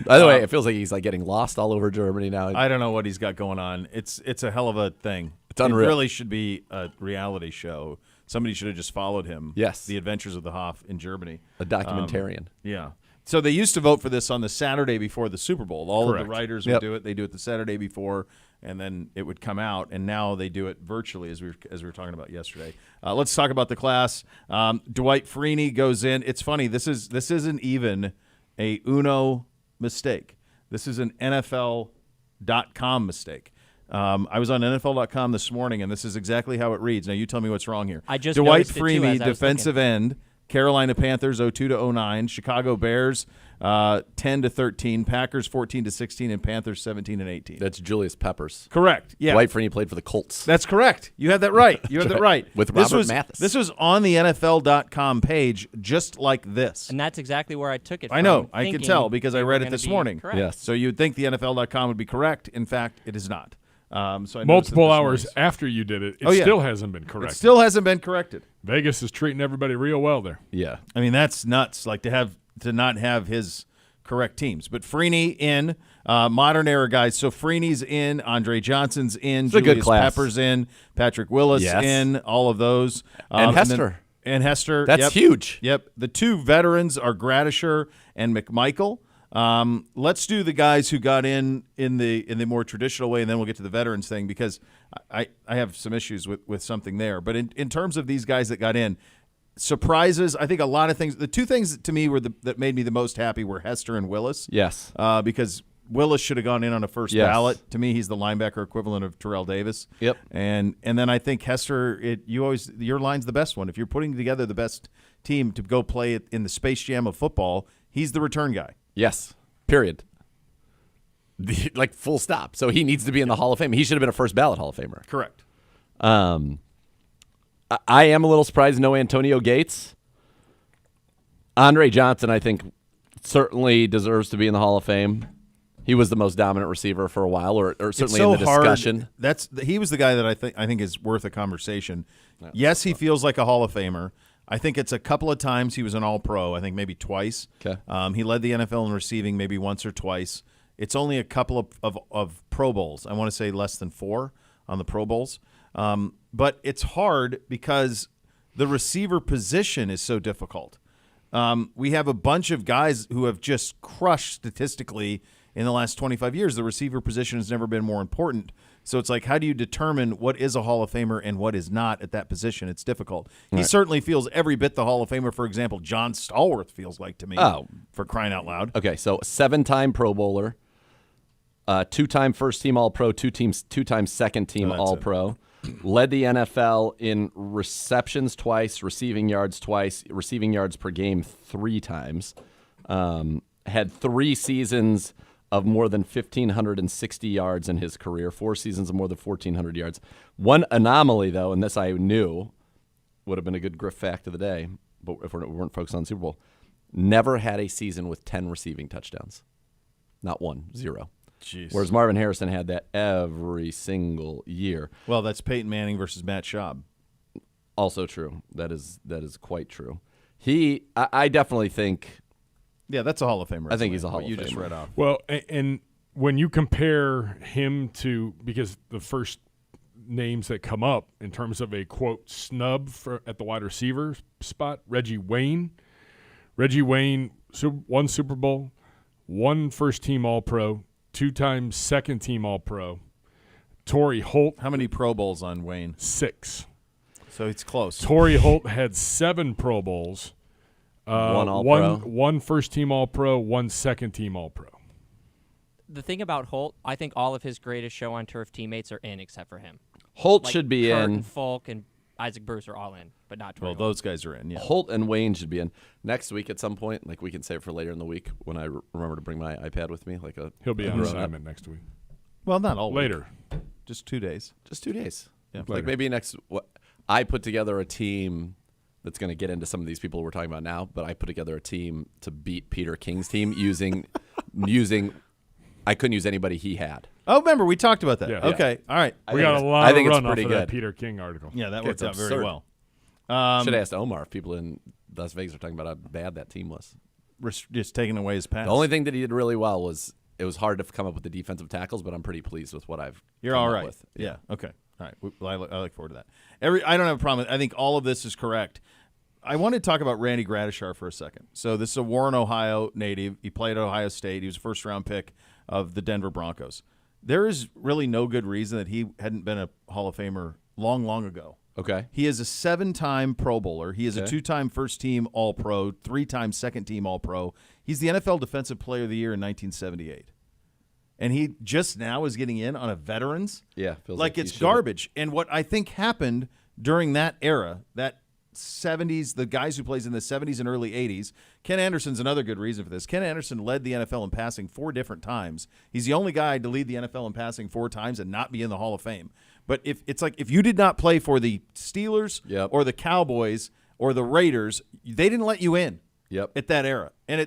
By the way, it feels like he's like getting lost all over Germany now. I don't know what he's got going on. It's a hell of a thing. It's unreal. It really should be a reality show. Somebody should have just followed him. Yes. The Adventures of the Hoff in Germany. A documentarian. Yeah. So they used to vote for this on the Saturday before the Super Bowl. All of Correct. the writers would Yep. do it. They do it the Saturday before, and then it would come out. And now they do it virtually, as we were talking about yesterday. Let's talk about the class. Dwight Freeney goes in. It's funny. This isn't even a Uno mistake. This is an NFL.com mistake. I was on NFL.com this morning, and this is exactly how it reads. Now, you tell me what's wrong here. I just Dwight noticed it, too, Freeney, as I was defensive end, Carolina Panthers 02-09, Chicago Bears 10-13, Packers 14-16, and Panthers 17-18. That's Julius Peppers. Correct. Yeah. Dwight Freeney played for the Colts. That's correct. You had that right. You had that right. With this Robert was, Mathis. This was on the NFL.com page, just like this. And that's exactly where I took it I know. from, I can thinking tell because I they were read it gonna this be morning. correct. Yes. So you'd think the NFL.com would be correct. In fact, it is not. So I noticed that Multiple this hours morning's- after you did it, it Oh, yeah. still hasn't been It corrected. still hasn't been corrected. Vegas is treating everybody real well there. Yeah. I mean, that's nuts. Like to not have his correct teams. But Freeney in, modern era guys. So Freeney's in, Andre Johnson's in, It's a good Julius class. Peppers in, Patrick Willis Yes. in, all of those. And then- Hester. And Hester. That's yep. huge. Yep. The two veterans are Gradisher and McMichael. Let's do the guys who got in the more traditional way, and then we'll get to the veterans thing because I have some issues with something there. But in terms of these guys that got in, surprises, I think a lot of things. The two things to me that made me the most happy were Hester and Willis. Yes. Because Willis should have gone in on a first Yes. ballot. To me, he's the linebacker equivalent of Terrell Davis. Yep. And then I think Hester, your line's the best one. If you're putting together the best team to go play it in the Space Jam of football, he's the return guy. Yes. Period. Like full stop. So he needs to be in the Hall of Fame. He should have been a first ballot Hall of Famer. Correct. I am a little surprised no Antonio Gates. Andre Johnson, I think, certainly deserves to be in the Hall of Fame. He was the most dominant receiver for a while, or certainly in the discussion. He was the guy that I think is worth a conversation. Yes, he feels like a Hall of Famer. I think it's a couple of times he was an All-Pro. I think maybe twice. Okay. He led the NFL in receiving maybe once or twice. It's only a couple of Pro Bowls. I want to say less than 4 on the Pro Bowls. But it's hard because the receiver position is so difficult. We have a bunch of guys who have just crushed statistically in the last 25 years. The receiver position has never been more important. So it's like, how do you determine what is a Hall of Famer and what is not at that position? It's difficult. He Right. certainly feels every bit the Hall of Famer. For example, John Stallworth feels like to me. Oh. For crying out loud. Okay, so 7-time Pro Bowler, 2-time first team All-Pro, 2-time second team that's All-Pro. Led the NFL in receptions twice, receiving yards twice, receiving yards per game 3 times. Had 3 seasons of more than 1,560 yards in his career, 4 seasons of more than 1,400 yards. One anomaly, though, and this I knew would have been a good Griff fact of the day, but if we weren't focused on the Super Bowl, never had a season with 10 receiving touchdowns. Not 1, 0. Jeez. Whereas Marvin Harrison had that every single year. Well, that's Peyton Manning versus Matt Schaub. Also true. That is quite true. I definitely think. Yeah, that's a Hall of Famer. I think he's a what Hall of you just Famer. read off. Well, and when you compare him to, because the first names that come up in terms of a, quote, snub at the wide receiver spot, Reggie Wayne. Reggie Wayne won Super Bowl, 1 first-team All-Pro, 2-time second-team All-Pro. Torrey Holt. How many Pro Bowls on Wayne? 6. So it's close. Torrey Holt had 7 Pro Bowls. 1 All-Pro. 1 first-team All-Pro, 1 second-team All-Pro. The thing about Holt, I think all of his greatest show on turf teammates are in except for him. Holt Like should be Kurt in. and Folk and Isaac Bruce are all in, but not Torrey Well, Holt. those guys are in, yeah. Holt and Wayne should be in next week at some point. Like we can save it for later in the week when I remember to bring my iPad with me. He'll be on grown up. assignment next week. Well, not all week. Later. Just 2 days. Just 2 days. Yeah. Like maybe next. I put together a team that's going to get into some of these people we're talking about now. But I put together a team to beat Peter King's team using. I couldn't use anybody he had. Oh, remember, we talked about that. Yeah. Okay, all right. We got a lot I of think it's run off pretty of that good. Peter King article. Yeah, that It's worked out very absurd. well. Should have asked Omar if people in Las Vegas are talking about how bad that team was. Just taking away his pass. The only thing that he did really well was it was hard to come up with the defensive tackles, but I'm pretty pleased with what I've You're come all up right. with. Yeah. Okay. All right. I look forward to that. I don't have a problem. I think all of this is correct. I want to talk about Randy Gradishar for a second. So this is a Warren, Ohio native. He played at Ohio State. He was a first-round pick of the Denver Broncos. There is really no good reason that he hadn't been a Hall of Famer long, long ago. Okay. He is a 7-time Pro Bowler. He is a 2-time first-team All-Pro, 3-time second-team All-Pro. He's the NFL Defensive Player of the Year in 1978. And he just now is getting in on a veterans. Yeah. Feels Like he it's should've- garbage. And what I think happened during that era, that 70s, the guys who plays in the 70s and early 80s, Ken Anderson's another good reason for this. Ken Anderson led the NFL in passing 4 different times. He's the only guy to lead the NFL in passing 4 times and not be in the Hall of Fame. But if you did not play for the Steelers Yep. or the Cowboys or the Raiders, they didn't let you in Yep. at that era. And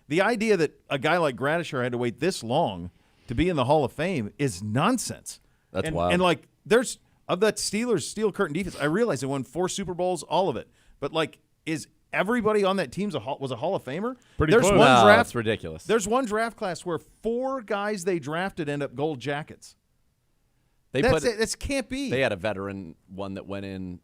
the idea that a guy like Gradishar had to wait this long to be in the Hall of Fame is nonsense. That's and, wild. And like there's of that Steelers steel curtain defense, I realize they won 4 Super Bowls, all of it. But like, is everybody on that team was a Hall of Famer? Pretty there's close. one No, draft. that's ridiculous. There's one draft class where 4 guys they drafted end up gold jackets. This can't be. They had a veteran one that went in.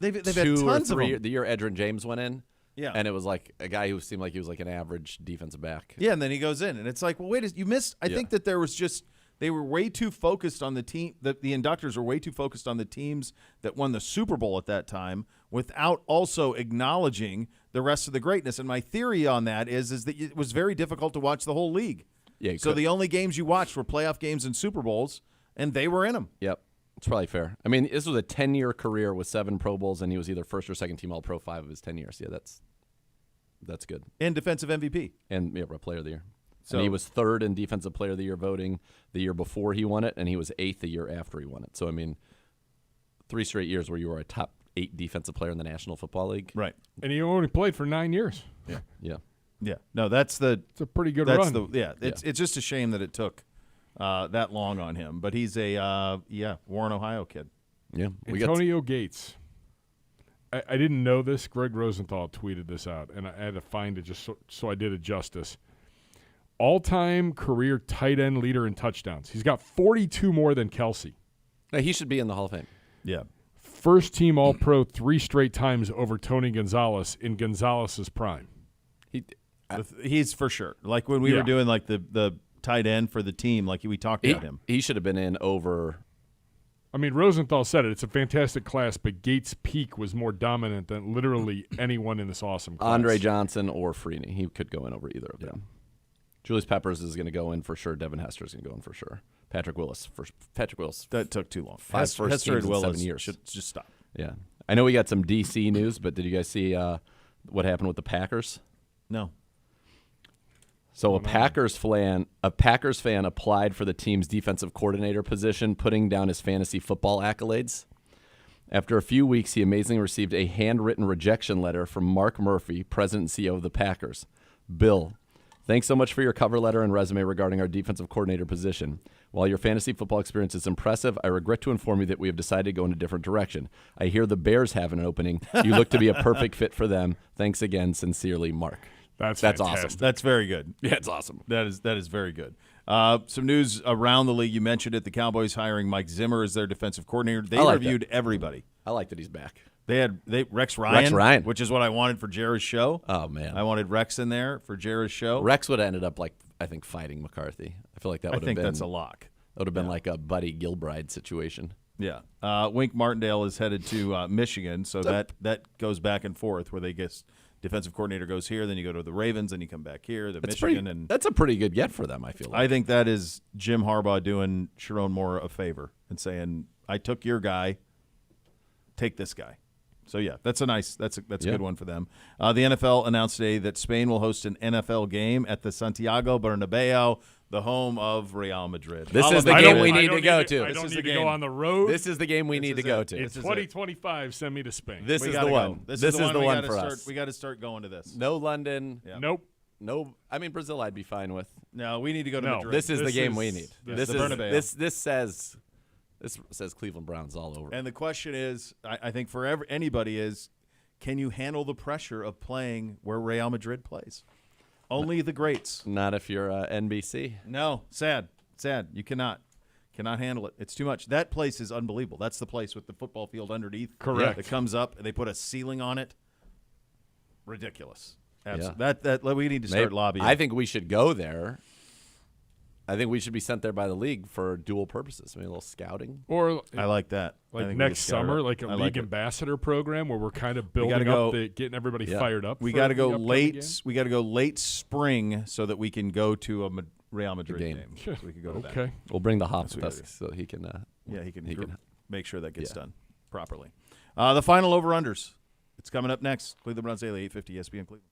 They've had 2 or tons of 3 them. the year Edgerrin James went in. Yeah. And it was like a guy who seemed like he was like an average defensive back. Yeah, and then he goes in, and it's like, well, wait, you missed. I think that there was just they were way too focused on the team. The inductors were way too focused on the teams that won the Super Bowl at that time, without also acknowledging the rest of the greatness. And my theory on that is that it was very difficult to watch the whole league. Yeah. So the only games you watched were playoff games and Super Bowls, and they were in them. Yep. It's probably fair. I mean, this was a 10-year career with 7 Pro Bowls, and he was either first or second team All-Pro 5 of his 10 years. Yeah, that's good. And defensive MVP. And Player of the Year. So and he was 3rd in Defensive Player of the Year voting the year before he won it, and he was 8th the year after he won it. So, I mean, 3 straight years where you were a top 8 defensive player in the National Football League. right. And he only played for 9 years. Yeah. Yeah. No, that's It's a pretty good that's run. It's just a shame that it took that long on him. But he's a Warren, Ohio kid. Yeah. Antonio Gates. I didn't know this. Greg Rosenthal tweeted this out, and I had to find it just so I did it justice. All-time career tight end leader in touchdowns. He's got 42 more than Kelsey. He should be in the Hall of Fame. Yeah. First team All-Pro 3 straight times over Tony Gonzalez in Gonzalez's prime. He He's for sure. Like when we Yeah. were doing like the tight end for the team, like we talked about him. He should have been in over. I mean, Rosenthal said it. It's a fantastic class, but Gates' peak was more dominant than literally anyone in this awesome class. Andre Johnson or Freeney. He could go in over either of them. Julius Peppers is going to go in for sure. Devin Hester is going to go in for sure. Patrick Willis. That took too long. Hester and Willis 7 years. should just stop. Yeah. I know we got some DC news, but did you guys see what happened with the Packers? No. So a Packers fan applied for the team's defensive coordinator position, putting down his fantasy football accolades. After a few weeks, he amazingly received a handwritten rejection letter from Mark Murphy, president and CEO of the Packers. Bill, thanks so much for your cover letter and resume regarding our defensive coordinator position. While your fantasy football experience is impressive, I regret to inform you that we have decided to go in a different direction. I hear the Bears have an opening. You look to be a perfect fit for them. Thanks again. Sincerely, Mark. That's awesome. That's very good. Yeah, it's awesome. That is very good. Some news around the league. You mentioned it. The Cowboys hiring Mike Zimmer as their defensive coordinator. They interviewed everybody. I like that he's back. They had Rex Ryan, which is what I wanted for Jared's show. Oh, man. I wanted Rex in there for Jared's show. Rex would have ended up, I think, fighting McCarthy. I feel like that would have been. I think that's a lock. That would have been like a Buddy Gilbride situation. Yeah. Wink Martindale is headed to Michigan, so that goes back and forth where they guess defensive coordinator goes here, then you go to the Ravens, then you come back here, Michigan. That's a pretty good get for them, I feel like. I think that is Jim Harbaugh doing Sharon Moore a favor and saying, I took your guy, take this guy. So, yeah, that's a good one for them. The NFL announced today that Spain will host an NFL game at the Santiago Bernabeu, the home of Real Madrid. This is the game we need to go to. I don't need to go on the road. This is the game we need to go to. In 2025, send me to Spain. This is the one. This is the one for us. We got to start going to this. No London. Yeah. Nope. No. I mean, Brazil I'd be fine with. No, we need to go to Madrid. This is the game we need. This says Cleveland Browns all over. And the question is, I think for anybody is, can you handle the pressure of playing where Real Madrid plays? Only the greats. Not if you're NBC. No, sad. You cannot handle it. It's too much. That place is unbelievable. That's the place with the football field underneath. Correct. That comes up. They put a ceiling on it. Ridiculous. Absolutely. Yeah. That we need to start lobbying. I think we should go there. I think we should be sent there by the league for dual purposes. Maybe a little scouting. Or I like that. Like next summer, like a league ambassador program where we're kind of building up, getting everybody fired up. We got to go late. We got to go late spring so that we can go to a Real Madrid game. So we can go to that. Okay. We'll bring the Hops with us so he can. He can make sure that gets done properly. The final over-unders. It's coming up next. Cleveland Browns Daily, 850 ESPN Cleveland.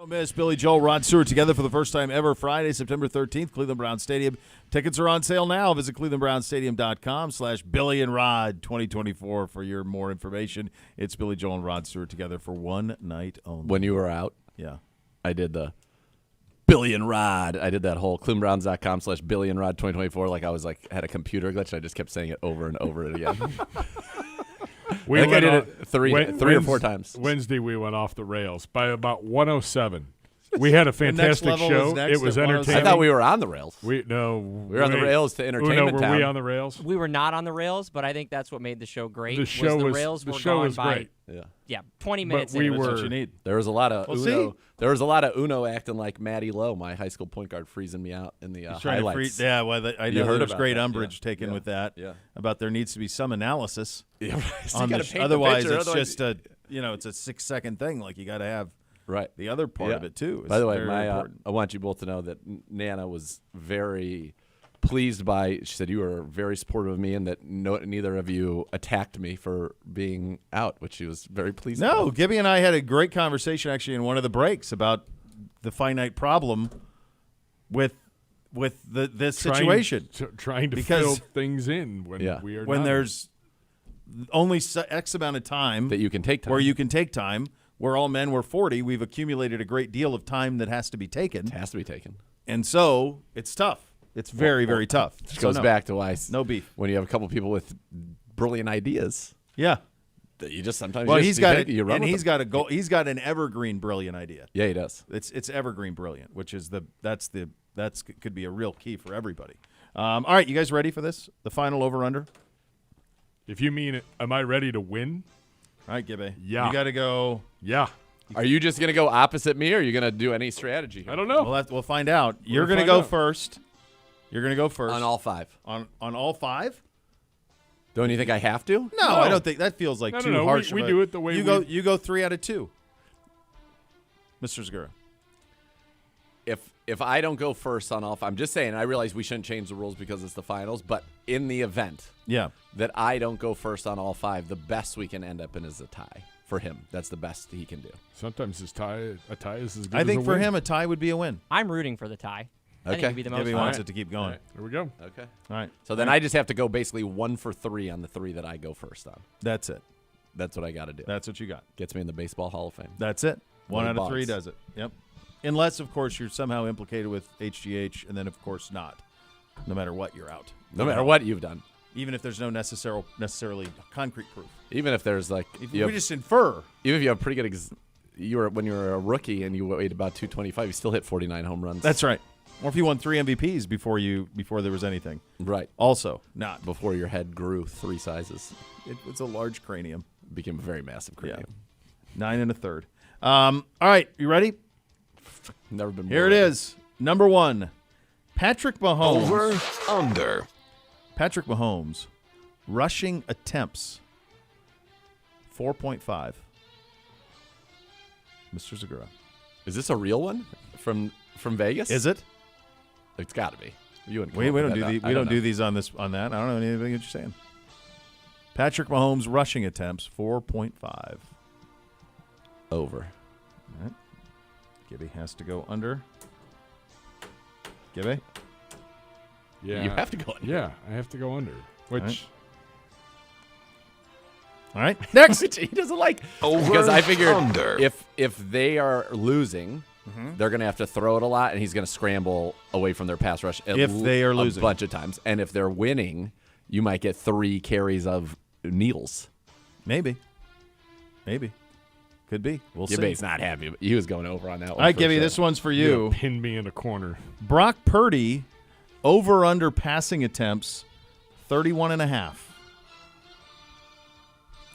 Don't miss Billy Joel, Rod Stewart together for the first time ever Friday, September 13th, Cleveland Browns Stadium. Tickets are on sale now. Visit clevelandbrownsstadium.com/Billy and Rod 2024 for your more information. It's Billy Joel and Rod Stewart together for one night only. When you were out, Yeah. I did the Billy and Rod. I did that whole clevelandbrowns.com/Billy and Rod 2024 like I was like had a computer glitch. I just kept saying it over and over again. I think I did it three or four times. Wednesday we went off the rails by about 107. We had a fantastic level show. was next It was at 107. entertaining. I thought we were on the rails. We were on the rails to entertainment Uno, were town. we on the rails? We were not on the rails, but I think that's what made the show great. The show the was rails the were show gone was by great. Yeah. 20 But minutes. we into That's it. what you need. There was a lot of Well, Uno. see? There was a lot of Uno acting like Matty Lowe, my high school point guard, freezing me out in the He's trying to highlights. yeah, well, I You know heard there was about great that, umbrage yeah. taken Yeah. with that. Yeah. About there needs to be some analysis Yeah, right. So on you the gotta paint the otherwise picture, it's just a it's a 6-second thing. Like you got to have right. the other part Yeah. of it too. It's By the way, very important. I want you both to know that Nana was very pleased by. She said you were very supportive of me, and that neither of you attacked me for being out, which she was very pleased. No, about. Gibby and I had a great conversation actually in one of the breaks about the finite problem with this situation. Trying to Because- fill things in when Yeah. we are When not. there's only X amount of time that you can take time. where you can take time. We're all men. We're 40. We've accumulated a great deal of time that has to be taken, it has to be taken. and so it's tough. It's very, very tough. Which So goes no. back to why No beef. when you have a couple people with brilliant ideas Yeah. that you just sometimes Well, you he's just- got you it, take you run and with he's them. got a goal. He's got an evergreen brilliant idea. Yeah, he does. It's evergreen brilliant, which is that's could be a real key for everybody. All right, you guys ready for this? The final over under. If you mean, am I ready to win? All right, Gibby. Yeah. You got to go. Yeah. Are you just gonna go opposite me, or are you gonna do any strategy here? I don't know. We'll find out. You're gonna going to find go out. first. You're going to go first on all five. on all five. Don't you think I have to? No, I don't think that feels like No, too no, harsh. we of a- do it the way you we- go. You go 3 out of 2, Mr. Zagura. If I don't go first on all five, I'm just saying. I realize we shouldn't change the rules because it's the finals, but in the event Yeah. that I don't go first on all five, the best we can end up in is a tie for him. That's the best he can do. Sometimes a tie is as good I as think a for win. him a tie would be a win. I'm rooting for the tie. I think Okay. it'd be the most Gibby fun. wants it to keep going. All right, here we go. Okay. All right. So then I just have to go basically 1 for 3 on the 3 that I go first on. That's it. That's what I got to do. That's what you got. Gets me in the Baseball Hall of Fame. That's it. 1 Little out of 3 box. does it. Yep. Unless, of course, you're somehow implicated with HGH, and then, of course, not. No matter what, you're out. No matter what you've done. Even if there's no necessarily concrete proof. Even if there's like, If you we have, just infer. even if you have pretty good, when you were a rookie and you weighed about 225, you still hit 49 home runs. That's right. Or if you won 3 MVPs before there was anything. right. Also, not. Before your head grew 3 sizes, It was a large cranium. became a very massive cranium. 9 1/3. All right, you ready? Never been. Here it is. Number 1, Patrick Mahomes. Over, under. Patrick Mahomes, rushing attempts, 4.5. Mr. Zagura. Is this a real one from Vegas? Is it? It's got to be. You wouldn't. We come up don't with do that. these. I We don't do know. these on that. I don't know anything that you're saying. Patrick Mahomes rushing attempts, 4.5. Over. All right. Gibby has to go under. Gibby? Yeah. You have to go under. Yeah, I have to go under. Which right. All right. Next. Which he doesn't like. Over, Because I figured under. if they are losing, they're going to have to throw it a lot, and he's going to scramble away from their pass rush If they are losing. a bunch of times. And if they're winning, you might get 3 carries of needles. Maybe. Could be. We'll see. Gibby's not happy. But he was going over on that one. All right, for Gibby, sure. this one's for you you. pinned me in a corner. Brock Purdy, over under passing attempts, 31.5.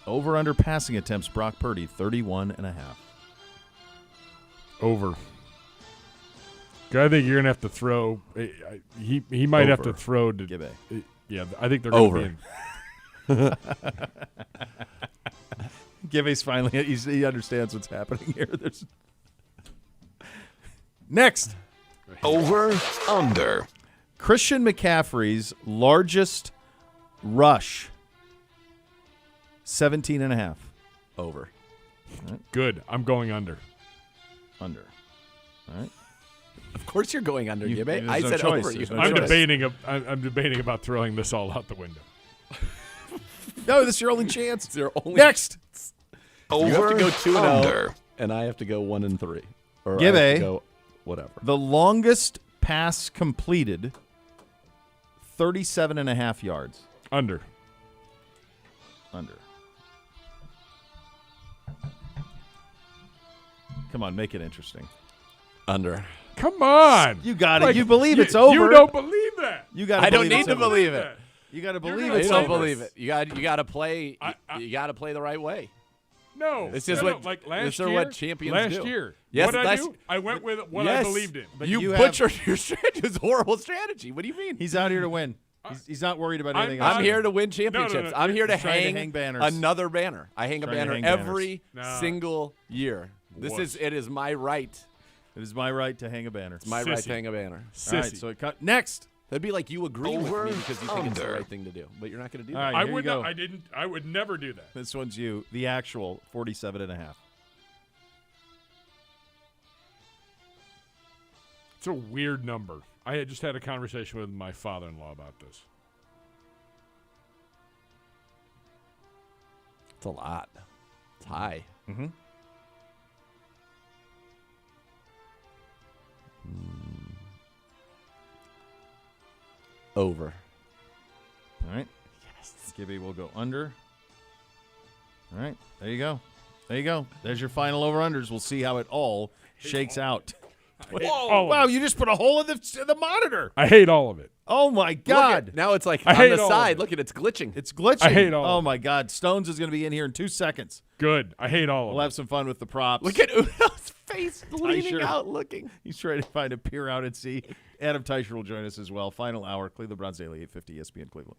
Over under passing attempts, Brock Purdy, 31.5. Over. I think you're gonna have to throw. He might have to Over. throw to. Gibby. Yeah, I think they're gonna Over. be in. Gibby's finally, he understands what's happening here. Next, Over, under. Christian McCaffrey's largest rush, 17.5. Over. Good. I'm going under. Under. All right. Of course you're going under, Gibbe. there's I no said choice. over. There's You no I'm choice. debating about throwing this all out the window. No, this is your only chance. It's your only Next. Over. You have to go 2-0, Under. and I have to go 1-3. Or Gibbe. I have to go whatever. The longest pass completed, 37.5 yards. Under. Under. Come on, make it interesting. Under. Come on. You got it. Like, You believe it's over. You don't believe that. You got. I don't need it's to over. believe it. You got to You're believe gonna it's You say don't over. believe it. You got to play. I- You got to play the right way. No. This is no, what- like last this is year. what champions last do. year. Yes, what did I last- do? I went with what I Yes. believed in. But You you have- butchered your strategy. It's a horrible strategy. What do you mean? He's out here to win. He's not worried about anything else. I'm here to win no, championships. no. I'm here to He's trying to hang, hang banners. another banner. I hang a Trying to banner hang every banners. Nah. single year. It is my right. It is my right to hang a banner. It's my right Sissy. to hang a banner. All right, Sissy. so it cut next. That'd be like you agree Over. with me because you think it's the Under. right thing to do, but you're not going to do All that. right, I here would you go. not. I didn't. I would never do that. This one's you. The actual 47.5. It's a weird number. I had just had a conversation with my father-in-law about this. It's a lot. It's high. Mm-hmm. Over. All right. Yes. Gibby will go under. All right. There you go. There you go. There's your final over-unders. We'll see how it all shakes out. All of Wow, it. you just put a hole in the monitor. I hate all of it. Oh, my Look at- God. now it's like I on hate the all of side. it. Look at it's glitching. It's glitching. I hate all Oh, of it. my God. Stones is going to be in here in 2 seconds. Good. I hate all We'll of have some fun with the props. Look at Uno's face leaning Teicher. out looking. He's trying to find a peer out and see. Adam Teicher will join us as well. Final hour, Cleveland Browns Daily, 850 ESPN Cleveland.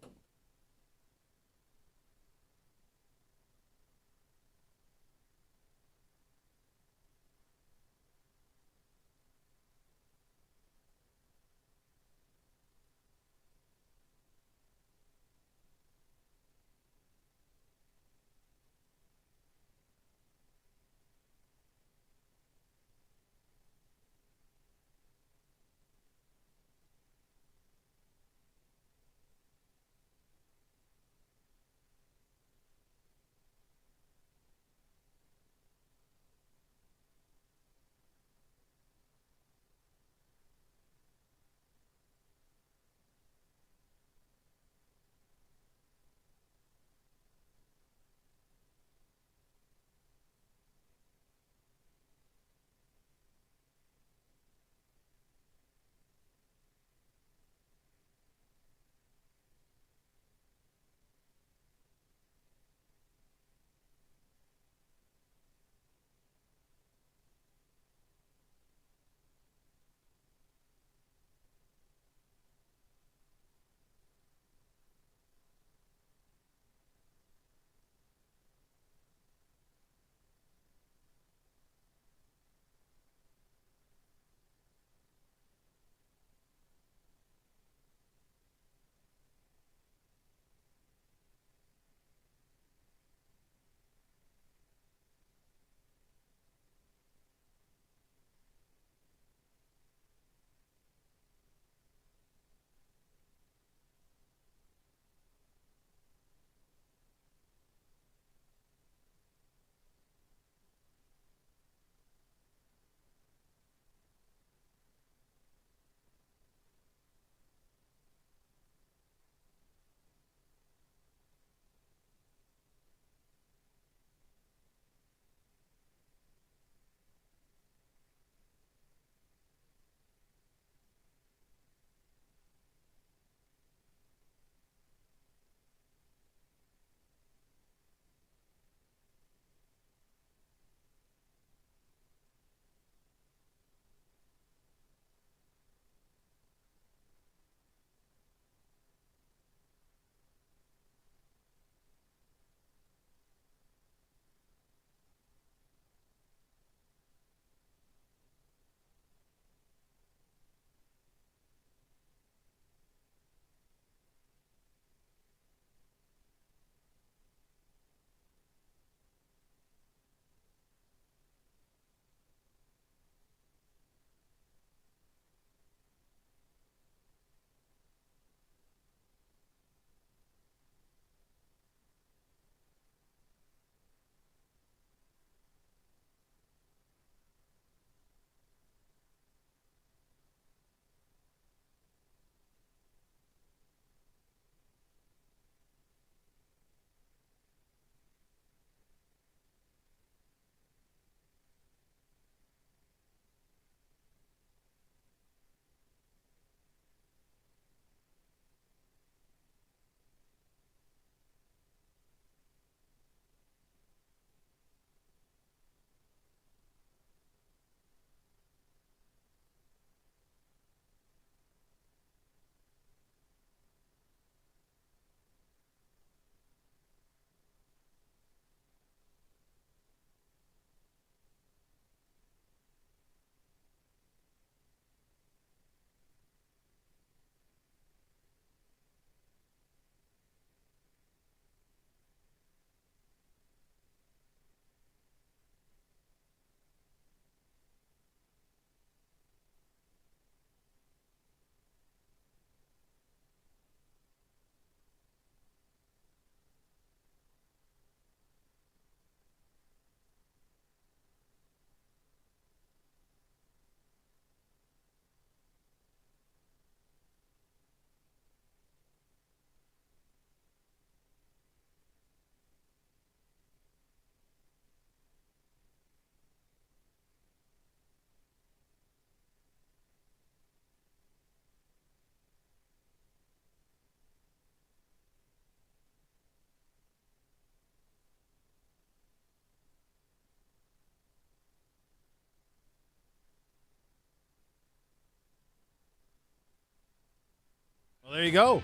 There you go.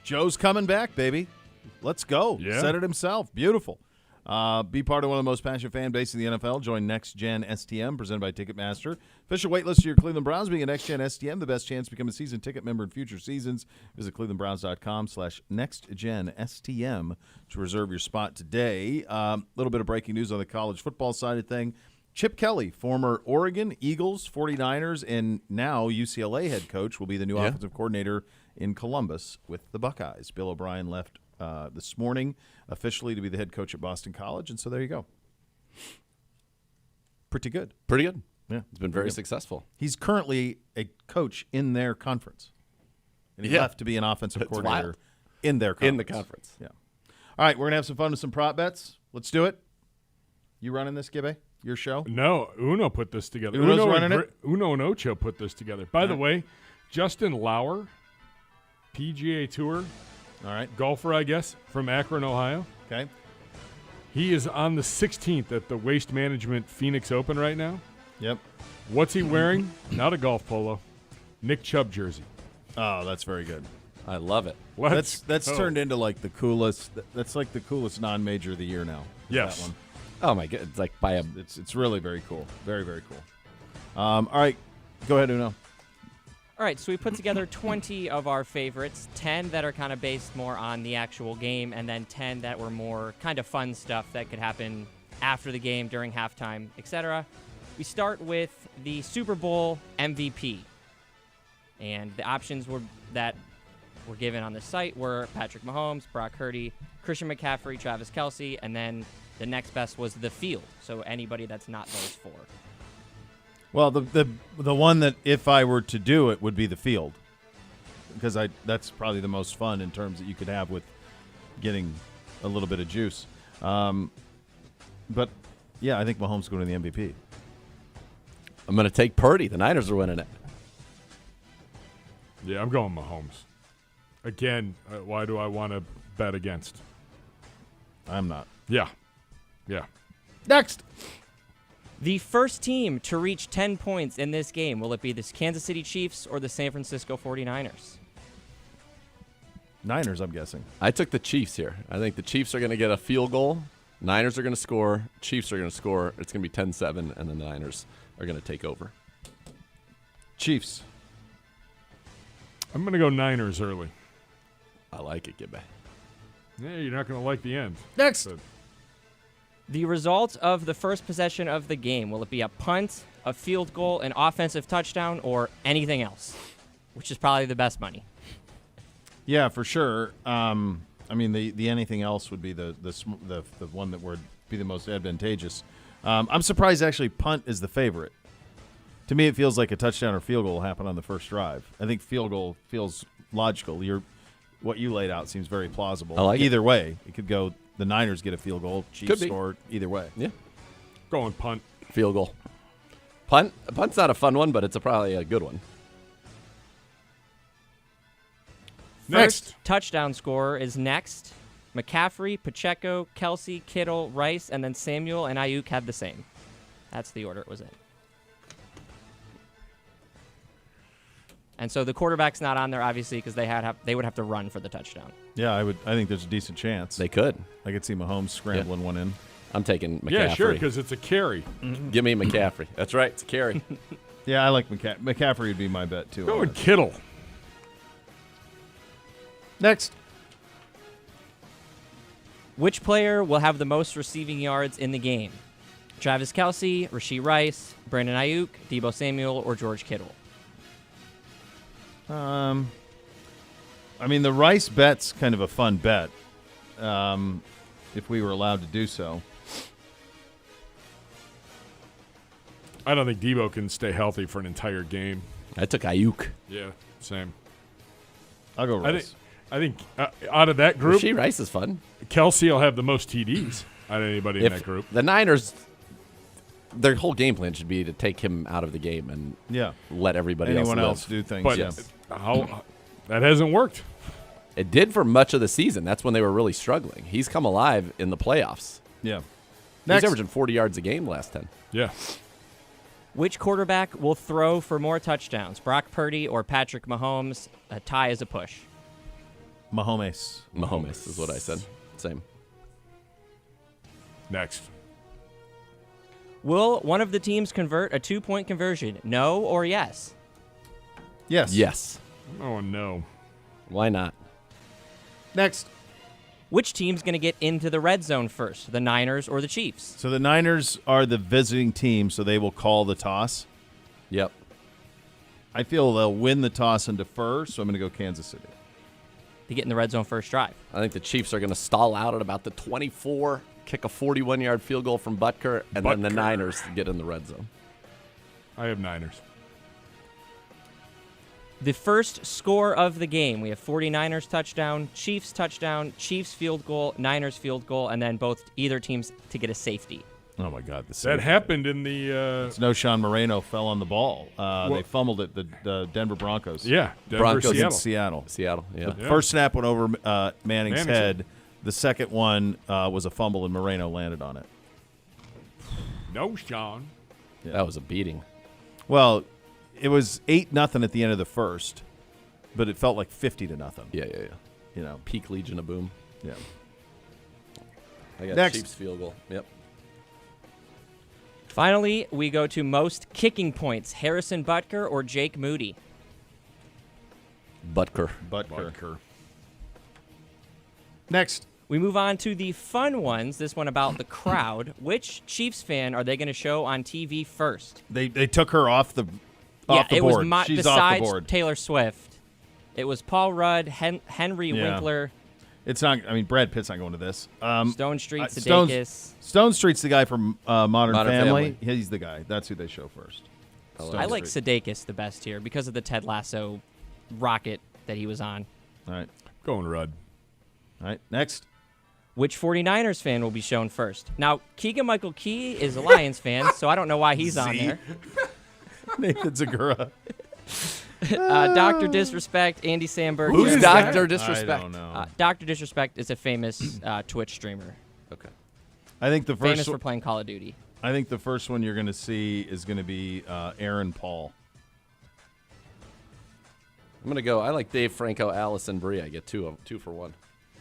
Joe's coming back, baby. Let's go. Yeah. Said it himself. Beautiful. Be part of one of the most passionate fan bases in the NFL. Join Next Gen STM, presented by Ticketmaster. Official waitlist to your Cleveland Browns. Being a Next Gen STM, the best chance to become a season ticket member in future seasons. Visit clevelandbrowns.com/nextgenstm to reserve your spot today. A little bit of breaking news on the college football side of thing. Chip Kelly, former Oregon, Eagles, 49ers, and now UCLA head coach, will be the new offensive coordinator in Columbus with the Buckeyes. Bill O'Brien left this morning officially to be the head coach at Boston College, and so there you go. Pretty good. Pretty good. Yeah, It's been very successful. He's currently a coach in their conference, and he left to be an offensive coordinator wild. in their conference. In the conference. Yeah. All right, we're gonna have some fun with some prop bets. Let's do it. You running this, Gibbe? Your show? No, Uno put this together. Uno's Uno running it? Uno and Ocho put this together. By the way, Justin Lauer, PGA Tour All right. golfer, I guess, from Akron, Ohio. Okay. He is on the 16th at the Waste Management Phoenix Open right now. Yep. What's he wearing? Not a golf polo. Nick Chubb jersey. Oh, that's very good. I love it. That's go. turned into like the coolest. That's like the coolest non-major of the year now. Yes. That one. Oh, my God. It's like by a It's really very cool. Very, very cool. All right. Go ahead, Uno. All right, so we put together 20 of our favorites, 10 that are kind of based more on the actual game, and then 10 that were more kind of fun stuff that could happen after the game, during halftime, etc. We start with the Super Bowl MVP. And the options that were given on the site were Patrick Mahomes, Brock Purdy, Christian McCaffrey, Travis Kelce, and then the next best was the field, so anybody that's not those four. Well, the one that if I were to do it would be the field, because that's probably the most fun in terms that you could have with getting a little bit of juice. But yeah, I think Mahomes going to the MVP. I'm going to take Purdy. The Niners are winning it. Yeah, I'm going Mahomes. Again, why do I want to bet against? I'm not. Yeah. Next. The first team to reach 10 points in this game, will it be the Kansas City Chiefs or the San Francisco 49ers? Niners, I'm guessing. I took the Chiefs here. I think the Chiefs are going to get a field goal. Niners are going to score. Chiefs are going to score. It's going to be 10-7, and then the Niners are going to take over. Chiefs. I'm going to go Niners early. I like it, Gibbe. Yeah, you're not going to like the end. Next. But The result of the first possession of the game, will it be a punt, a field goal, an offensive touchdown, or anything else? Which is probably the best money. Yeah, for sure. I mean, the anything else would be the one that would be the most advantageous. I'm surprised actually punt is the favorite. To me, it feels like a touchdown or field goal will happen on the first drive. I think field goal feels logical. What you laid out seems very plausible. I like it. Either way, it could go. The Niners get a field goal. Could Chiefs be. score. Either way. Yeah. going punt. Field goal. Punt's not a fun one, but it's probably a good one. Next. First touchdown scorer is next. McCaffrey, Pacheco, Kelce, Kittle, Rice, and then Samuel and Ayuk had the same. That's the order it was in. And so the quarterback's not on there, obviously, because they would have to run for the touchdown. Yeah, I think there's a decent chance. They could. I could see Mahomes scrambling one in. I'm taking McCaffrey. Yeah, sure, because it's a carry. Give me McCaffrey. That's right. It's a carry. Yeah, I like McCaffrey would be my bet too. Going Kittle. Next. Which player will have the most receiving yards in the game? Travis Kelce, Rashee Rice, Brandon Ayuk, Deebo Samuel, or George Kittle? I mean, the Rice bet's kind of a fun bet, if we were allowed to do so. I don't think Deebo can stay healthy for an entire game. I took Ayuk. Yeah, same. I'll go Rice. I think out of that group, Rashee Rice is fun. Kelce will have the most TDs out of anybody in that group. The Niners, their whole game plan should be to take him out of the game and Yeah. let everybody Anyone else else live. do things. But yeah. that hasn't worked. It did for much of the season. That's when they were really struggling. He's come alive in the playoffs. Yeah. He's Next. averaging 40 yards a game last 10. Yeah. Which quarterback will throw for more touchdowns, Brock Purdy or Patrick Mahomes? A tie is a push. Mahomes. Mahomes is what I said. Same. Next. Will one of the teams convert a 2-point conversion? No or yes? Yes. Yes. Oh, no. Why not? Next. Which team's going to get into the red zone first, the Niners or the Chiefs? So the Niners are the visiting team, so they will call the toss. Yep. I feel they'll win the toss and defer, so I'm going to go Kansas City. To get in the red zone first drive. I think the Chiefs are going to stall out at about the 24, kick a 41-yard field goal from Butker, and then the Niners get in the red zone. I have Niners. The first score of the game, we have 49ers touchdown, Chiefs field goal, Niners field goal, and then either teams to get a safety. Oh, my God. That happened in the It's no Sean Moreno fell on the ball. They fumbled it, the Denver Broncos. Denver, Broncos Seattle. In Seattle. Seattle, yeah. The first snap went over Manning's Manning's head. The second one was a fumble, and Moreno landed on it. No, Sean. That was a beating. Well, it was 8-0 at the end of the first, but it felt like 50-0. Yeah. You know, Peak Legion of Boom. yeah. I got Next. Chiefs field goal. Yep. Finally, we go to most kicking points, Harrison Butker or Jake Moody? Butker. Butker. Next. We move on to the fun ones, this one about the crowd. Which Chiefs fan are they going to show on TV first? They took her off the Yeah, it board. was She's besides off the board. Taylor Swift. It was Paul Rudd, Henry Yeah. Winkler, It's not. I mean, Brad Pitt's not going to this. Stone Street, Stone's- Sudeikis. Stone Street's the guy from Modern Family. He's the guy. That's who they show first. Stone I like Street. Sudeikis the best here because of the Ted Lasso rocket that he was on. All right. Going Rudd. All right. Next. Which 49ers fan will be shown first? Now, Keegan-Michael Key is a Lions fan, so I don't know why he's on there. Nathan Zagura. Dr. Disrespect, Andy Samberg. Who's Jared Dr. Goff. Disrespect? I don't know. Dr. Disrespect is a famous Twitch streamer. Okay. I think the Famous first. for playing Call of Duty. I think the first one you're going to see is going to be Aaron Paul. I'm going to go. I like Dave Franco, Allison Brie. I get two for one.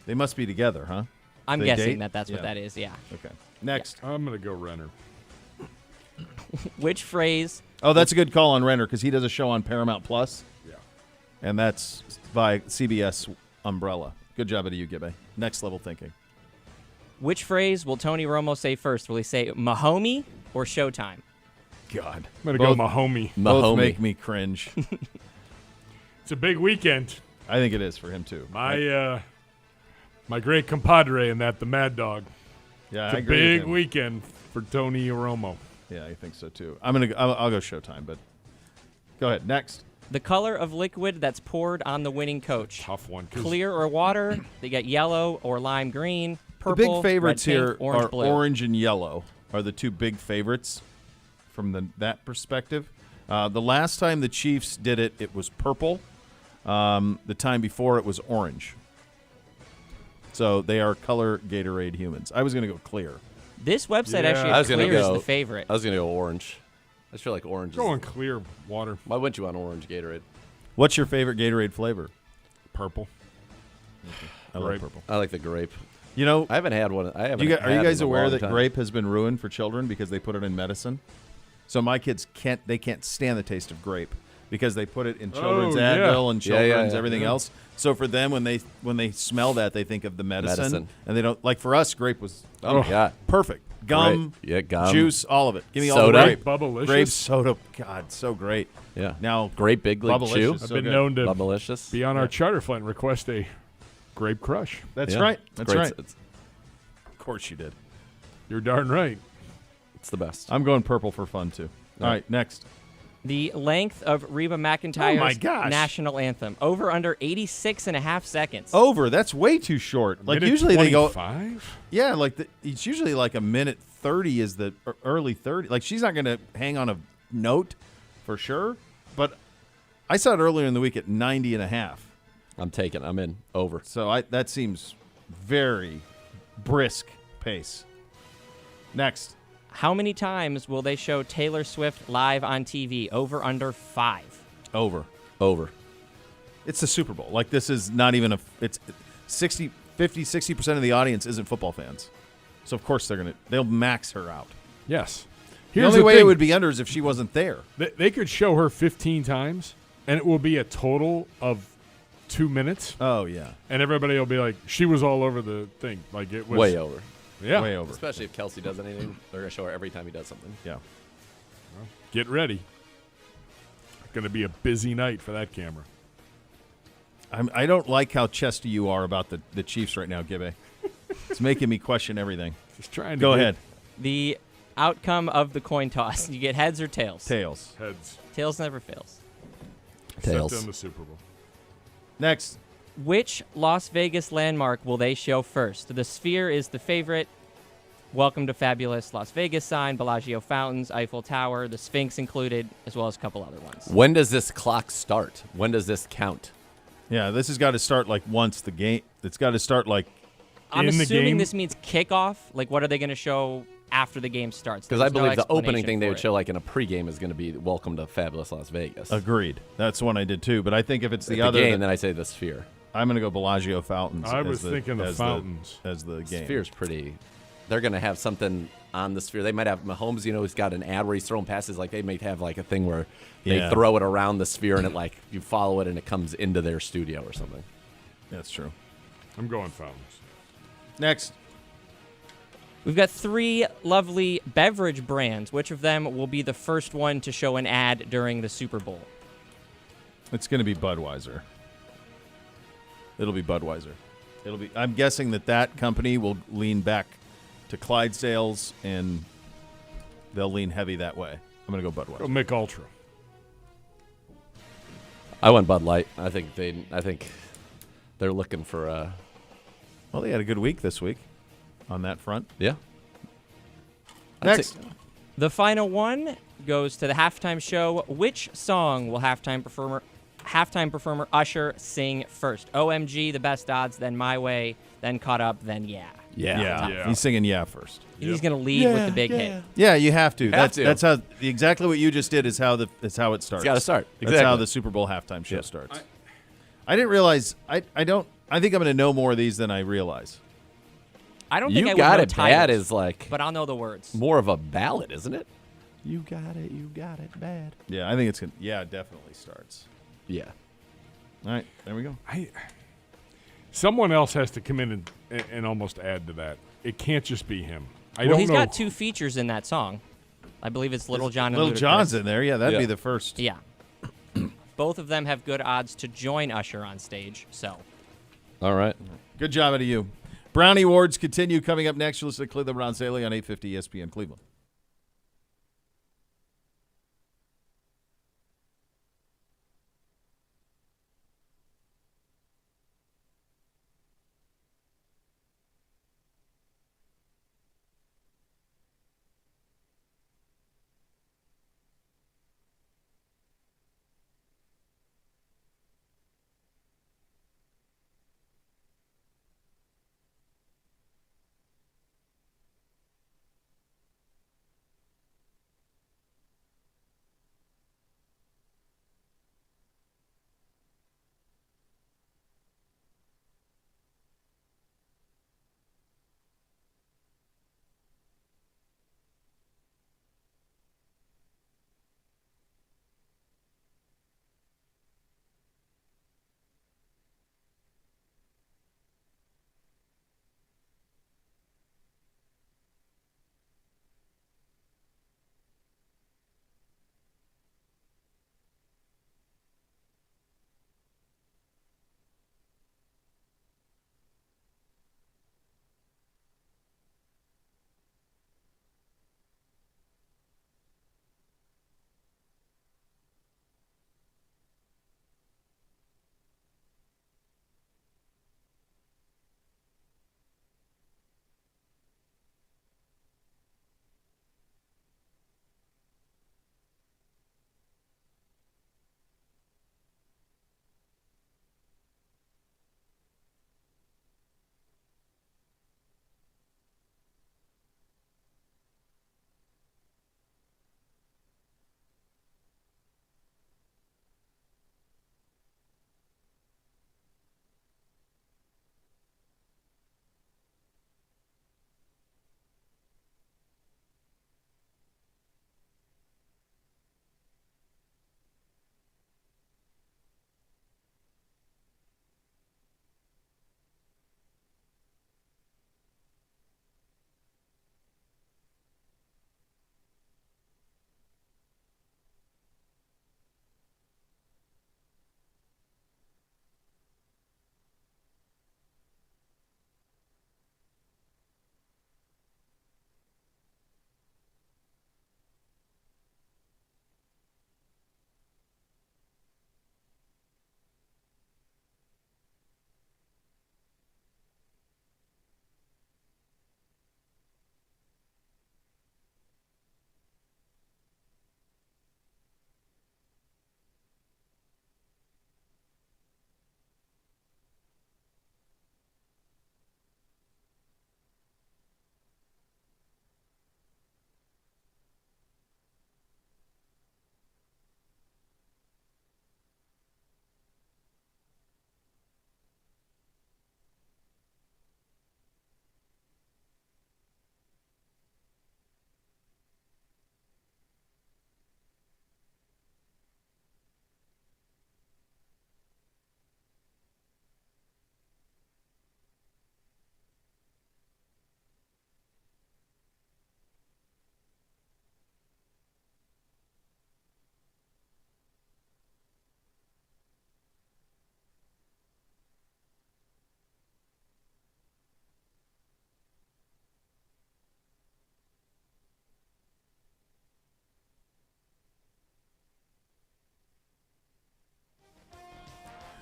They must be together, huh? I'm They guessing date? that's what Yeah. that is, yeah. Okay. Next. I'm going to go Renner. Which phrase? Oh, that's a good call on Renner because he does a show on Paramount Plus, Yeah. and that's by CBS umbrella. Good job out of you, Gibbe. Next level thinking. Which phrase will Tony Romo say first? Will he say Mahomie or Showtime? God. I'm going to go Mahomie. Both Mahomie. make me cringe. It's a big weekend. I think it is for him, too. My great compadre in that, the Mad Dog. Yeah, It's I a agree with big him. weekend for Tony Romo. Yeah, I think so, too. I'll go Showtime, but go ahead. Next. The color of liquid that's poured on the winning coach. Tough one. 'cause Clear or water. They get yellow or lime green. Purple. The big favorites red, pink, here orange, are blue. orange and yellow are the two big favorites from that perspective. The last time the Chiefs did it, it was purple. The time before it was orange. So they are color Gatorade humans. I was going to go clear. This website Yeah. actually I was has going to clear as go. the favorite. I was going to go orange. I just feel like orange. Going clear water. Why wouldn't you want orange Gatorade? What's your favorite Gatorade flavor? Purple. I love Grape. purple. I like the grape. You know, I haven't had one. I haven't. are you had it guys in a aware long that time. grape has been ruined for children because they put it in medicine? So my kids can't stand the taste of grape because they put it in children's yeah. Advil and Yeah, yeah, children's yeah. everything Yeah. else. So for them, when they smell that, they think of the medicine. And they don't like. For us, grape was Oh my god. perfect. Gum, Great. Yeah, gum. juice, all of it. Give me all Soda. the grape. Bubblicious. Grape soda. God, so great. Yeah. Now Grape Big League Chew. Bubblicious. I've So been good. known to Bubblicious. be on our charter flight and request a grape crush. That's Yeah. right. It's That's great. right. It's, Of course you did. You're darn right. it's the best. I'm going purple for fun too. All right, next. The length of Reba McEntire's Oh my gosh. national anthem. Over under 86.5 seconds. Over. That's way too short. Like Minute usually they go. 25? Yeah, like it's usually like a minute 30 is the early 30. Like she's not going to hang on a note for sure. But I saw it earlier in the week at 90 and a half. I'm in. Over. So that seems very brisk pace. Next. How many times will they show Taylor Swift live on TV? Over, under 5. Over. Over. It's the Super Bowl. Like, this is not even it's 60% of the audience isn't football fans. So, of course, they'll max her out. Yes. The Here's only way thing. it would be under is if she wasn't there. They could show her 15 times, and it will be a total of 2 minutes, Oh, yeah. and everybody will be like, she was all over the thing. Like, it was. Way over. Yeah. Way over. Especially if Kelsey does anything. They're going to show her every time he does something. Yeah. Get ready. Going to be a busy night for that camera. I don't like how chesty you are about the Chiefs right now, Gibbe. It's making me question everything. Just trying to Go get ahead. The outcome of the coin toss. You get heads or tails? Tails. Heads. Tails never fails. Tails. Except in the Super Bowl. Next. Which Las Vegas landmark will they show first? The Sphere is the favorite. Welcome to Fabulous Las Vegas sign, Bellagio fountains, Eiffel Tower, the Sphinx included, as well as a couple other ones. When does this clock start? When does this count? Yeah, this has got to start like once the game. It's got to start like I'm In the assuming game? this means kickoff. Like, what are they going to show after the game starts? Because I There's no believe the opening explanation thing they for would it. show like in a pregame is going to be Welcome to Fabulous Las Vegas. agreed. That's the one I did too. But I think if it's At the other, game, then I say the Sphere. I'm going to go Bellagio fountains. I as was thinking the as fountains. as the game. Sphere's pretty. They're going to have something on the Sphere. They might have Mahomes, he's got an ad where he's throwing passes. Like, they might have like a thing where they Yeah. throw it around the Sphere and it like you follow it and it comes into their studio or something. That's true. I'm going fountains. Next. We've got 3 lovely beverage brands. Which of them will be the first one to show an ad during the Super Bowl? It's going to be Budweiser. It'll be Budweiser. I'm guessing that company will lean back to Clydesdales, and they'll lean heavy that way. I'm going to go Budweiser. Go Mick Ultra. I went Bud Light. I think they're looking for Well, they had a good week this week on that front. yeah. Next. The final one goes to the halftime show. Which song will halftime performer Usher sing first? OMG, The Best Odds, then My Way, then Caught Up, then Yeah. Yeah. He's singing yeah first. He's going to lead with the big hit. Yeah, you have to. Have to. That's how exactly what you just did is how it starts. It's got to start. That's Exactly. how the Super Bowl halftime show starts. I didn't realize. I think I'm going to know more of these than I realize. I don't think I You would Got know It Bad titles, is like but I'll know the words. more of a ballad, isn't it? You got it bad. Yeah, I think it's going to. Yeah, it definitely starts. Yeah. All right, there we go. Someone else has to come in and almost add to that. It can't just be him. I Well, don't he's know. got 2 features in that song. I believe it's Little John and Little Ludacris. John's in there. Yeah, that'd be Yeah. the first. Yeah. Both of them have good odds to join Usher on stage. So, All right. Good job out of you. Brownie Awards continue coming up next. You'll listen to Cleveland Brown Saley on 850 ESPN Cleveland.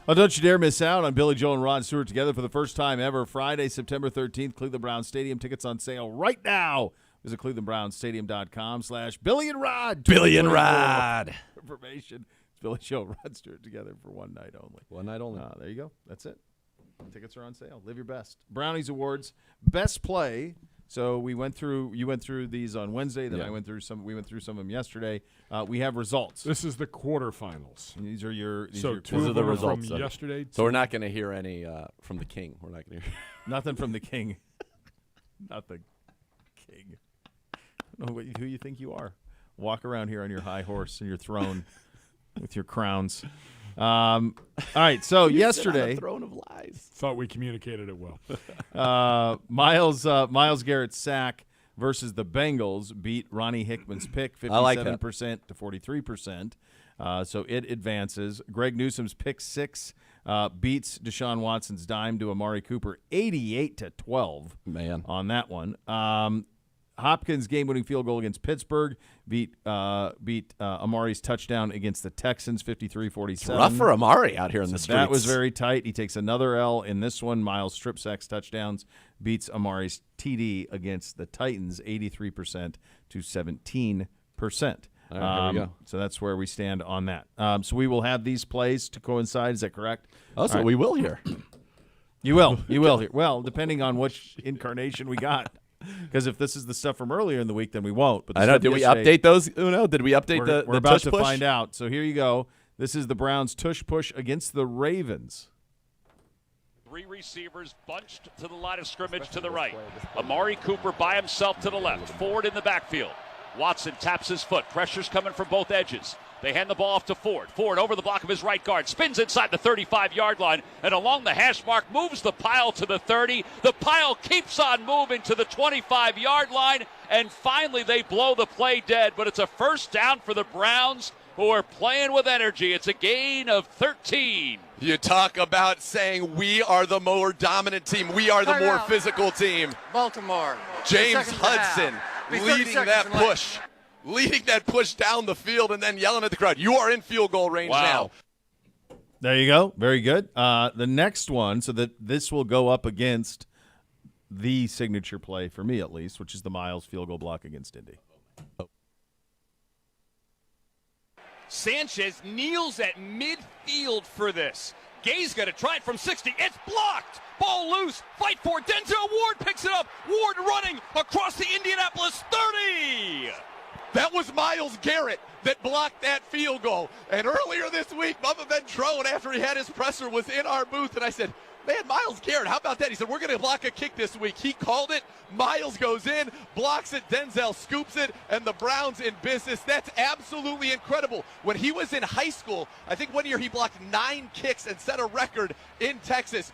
Oh, don't you dare miss out on Billy Joel and Rod Stewart together for the first time ever. Friday, September 13th, Cleveland Browns Stadium. Tickets on sale right now. Visit clevelandbrownsstadium.com/Billy and Rod. Billy and Rod. Information. It's Billy Joel and Rod Stewart together for one night only. One night only. There you go. That's it. Tickets are on sale. Live your best. Brownies Awards. Best play. So you went through these on Wednesday, then Yeah. we went through some of them yesterday. We have results. This is the quarterfinals. And these are your So your two Those are of the them are results from of it. yesterday. So we're not going to hear any from the king. We're not going to hear. nothing from the king. Nothing. King. I don't know who you think you are. Walk around here on your high horse and your throne with your crowns. All right, so yesterday, Throne of lies. Thought we communicated it well. Miles Garrett's sack versus the Bengals beat Ronnie Hickman's pick 57% to 43%. So it advances. Greg Newsom's pick 6 beats Deshaun Watson's dime to Amari Cooper 88-12. Man. On that one. Hopkins' game-winning field goal against Pittsburgh beat Amari's touchdown against the Texans 53-47. Rough for Amari out here in the streets. That was very tight. He takes another L in this one. Miles strip sacks touchdowns, beats Amari's TD against the Titans 83% to 17%. All right, here we go. So that's where we stand on that. So we will have these plays to coincide. Is that correct? Oh, so we will hear. You will. You will. Well, depending on which incarnation we got. Because if this is the stuff from earlier in the week, then we won't. But I know. Did we update those, Uno? Did we update the We're about tush to push? find out. So here you go. This is the Browns' tush push against the Ravens. 3 receivers bunched to the line of scrimmage to the right. Amari Cooper by himself to the left. Ford in the backfield. Watson taps his foot. Pressure's coming from both edges. They hand the ball off to Ford. Ford over the block of his right guard. Spins inside the 35-yard line. And along the hash mark moves the pile to the 30. The pile keeps on moving to the 25-yard line. And finally they blow the play dead. But it's a first down for the Browns, who are playing with energy. It's a gain of 13. You talk about saying we are the more dominant team. We are the more physical team. Baltimore. James Hudson leading that push. Leading that push down the field and then yelling at the crowd, you are in field goal range now. There you go. Very good. The next one, so that this will go up against the signature play for me at least, which is the Miles field goal block against Indy. Sanchez kneels at midfield for this. Gay's going to try it from 60. It's blocked. Ball loose. Fight for it. Denzel Ward picks it up. Ward running across the Indianapolis 30. That was Miles Garrett that blocked that field goal. And earlier this week, Bubba Ventrone, after he had his presser, was in our booth, and I said, man, Miles Garrett, how about that? He said, we're going to block a kick this week. He called it. Miles goes in, blocks it. Denzel scoops it, and the Browns in business. That's absolutely incredible. When he was in high school, I think one year he blocked 9 kicks and set a record in Texas.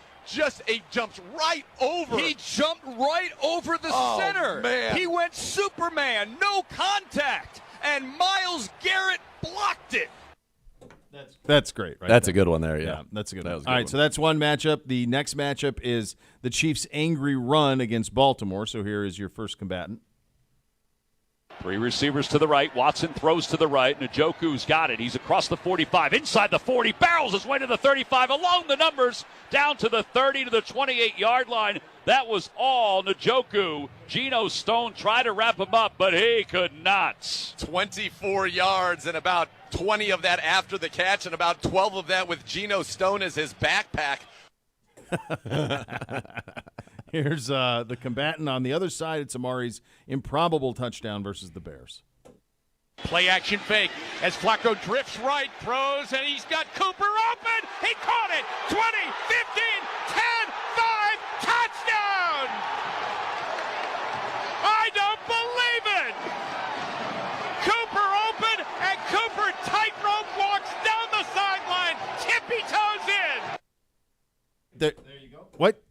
Jumped right over. He jumped right over the center. Man. He went Superman, no contact, and Miles Garrett blocked it. That's great, right? That's there. a good one there, yeah. That's a good That one. was a All good right, one. so that's one matchup. The next matchup is the Chiefs' angry run against Baltimore. So here is your first combatant. 3 receivers to the right. Watson throws to the right. Njoku's got it. He's across the 45, inside the 40, barrels his way to the 35, along the numbers, down to the 30, to the 28-yard line. That was all Njoku. Geno Stone tried to wrap him up, but he could not. 24 yards and about 20 of that after the catch and about 12 of that with Geno Stone as his backpack. Here's the combatant on the other side. It's Amari's improbable touchdown versus the Bears. Play action fake as Flacco drifts right, throws, and he's got Cooper open. He caught it. 20, 15, 10, 5, touchdown. I don't believe it. Cooper open, and Cooper tightrope walks down the sideline. Tippy toes in. There you go. What?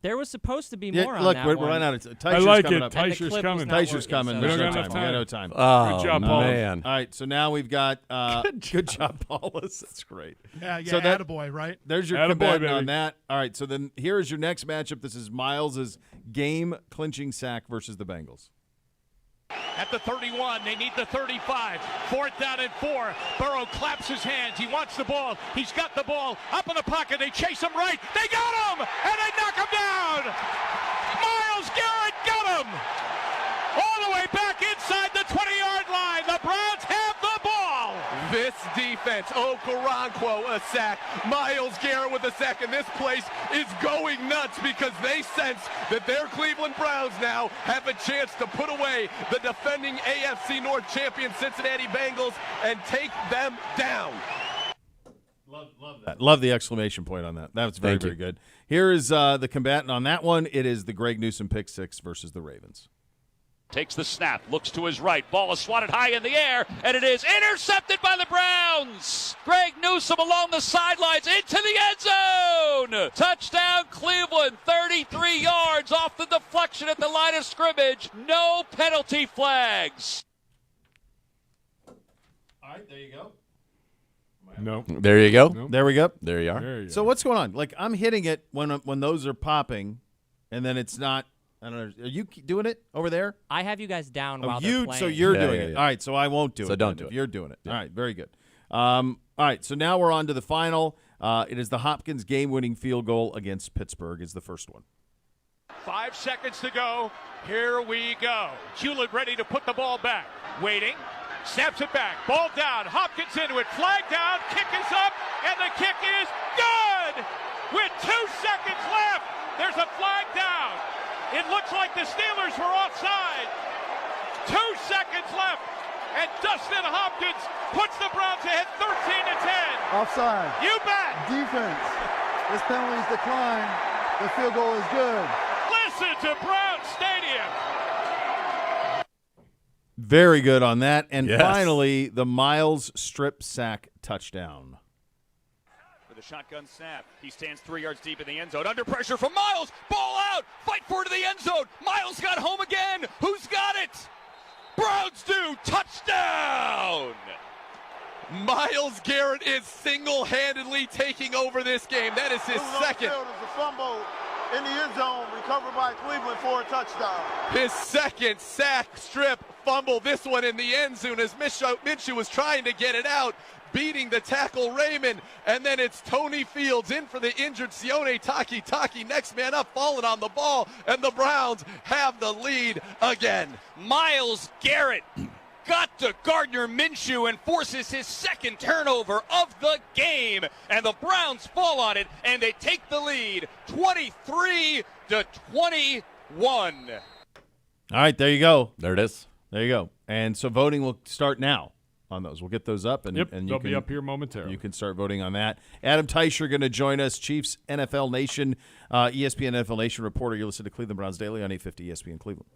There was supposed to be Yeah, more on look, that we're one. running out of time. I Teicher's like coming it. up. And the Teicher's clip coming. was not Teicher's working, coming. so There's We no don't time. got We got no enough time. Oh, Good job, Paul. man. All right, so now we've got good job, Paulus. That's great. Yeah, So that- attaboy, right? There's your Attaboy, combatant on baby. that. All right, so then here is your next matchup. This is Miles's game-clinching sack versus the Bengals. At the 31, they need the 35. 4th down and 4. Burrow claps his hands. He wants the ball. He's got the ball up in the pocket. They chase him right. They got him, and they knock him down. Myles Garrett got him. All the way back inside the 20-yard line. The Browns have the ball. This defense, Okoronkwo a sack, Myles Garrett with a sack, and this place is going nuts because they sense that their Cleveland Browns now have a chance to put away the defending AFC North champion Cincinnati Bengals and take them down. Love that. Love the exclamation point on that. That was very, very good. Here is the combatant on that one. It is the Greg Newsome pick six versus the Ravens. Takes the snap, looks to his right. Ball is swatted high in the air, and it is intercepted by the Browns. Greg Newsome along the sidelines into the end zone. Touchdown Cleveland, 33 yards off the deflection at the line of scrimmage. No penalty flags. All right, there you go. No. There you go. Nope. There we go. There you are. There you So go. what's going on? Like, I'm hitting it when those are popping, and then it's not. I don't know. Are you doing it over there? I have you guys down while they're you. playing. So you're Yeah, doing yeah, it. yeah. All right. So I won't do it. So don't then do if it. You're doing it. Yeah. All right. Very good. All right. So now we're on to the final. It is the Hopkins game-winning field goal against Pittsburgh. Is the first one. 5 seconds to go. Here we go. Hewlett ready to put the ball back. Waiting. Snaps it back. Ball down. Hopkins into it. Flag down. Kick is up. And the kick is good. With 2 seconds left. There's a flag down. It looks like the Steelers were offside. 2 seconds left. And Dustin Hopkins puts the Browns ahead 13-10. Offside. You bet. Defense. This penalty's declined. The field goal is good. Listen to Brown Stadium. Very good on that. And Yes. finally, the Miles strip sack touchdown. With a shotgun snap, he stands 3 yards deep in the end zone. Under pressure from Miles. Ball out. Fight for it to the end zone. Miles got home again. Who's got it? Browns do. Touchdown. Myles Garrett is single-handedly taking over this game. That is his second. There's a fumble in the end zone, recovered by Cleveland for a touchdown. His second sack, strip, fumble. This one in the end zone as Minshew was trying to get it out, beating the tackle Raymond. And then it's Tony Fields in for the injured Sione Taki, next man up, falling on the ball. And the Browns have the lead again. Myles Garrett got to Gardner Minshew and forces his second turnover of the game. And the Browns fall on it, and they take the lead 23-21. All right, there you go. There it is. There you go. And so voting will start now on those. We'll get those up, and, Yep, and you they'll can, be up here momentarily. You can start voting on that. Adam Teicher going to join us, Chiefs NFL Nation, ESPN NFL Nation reporter. You listen to Cleveland Browns Daily on 850 ESPN Cleveland.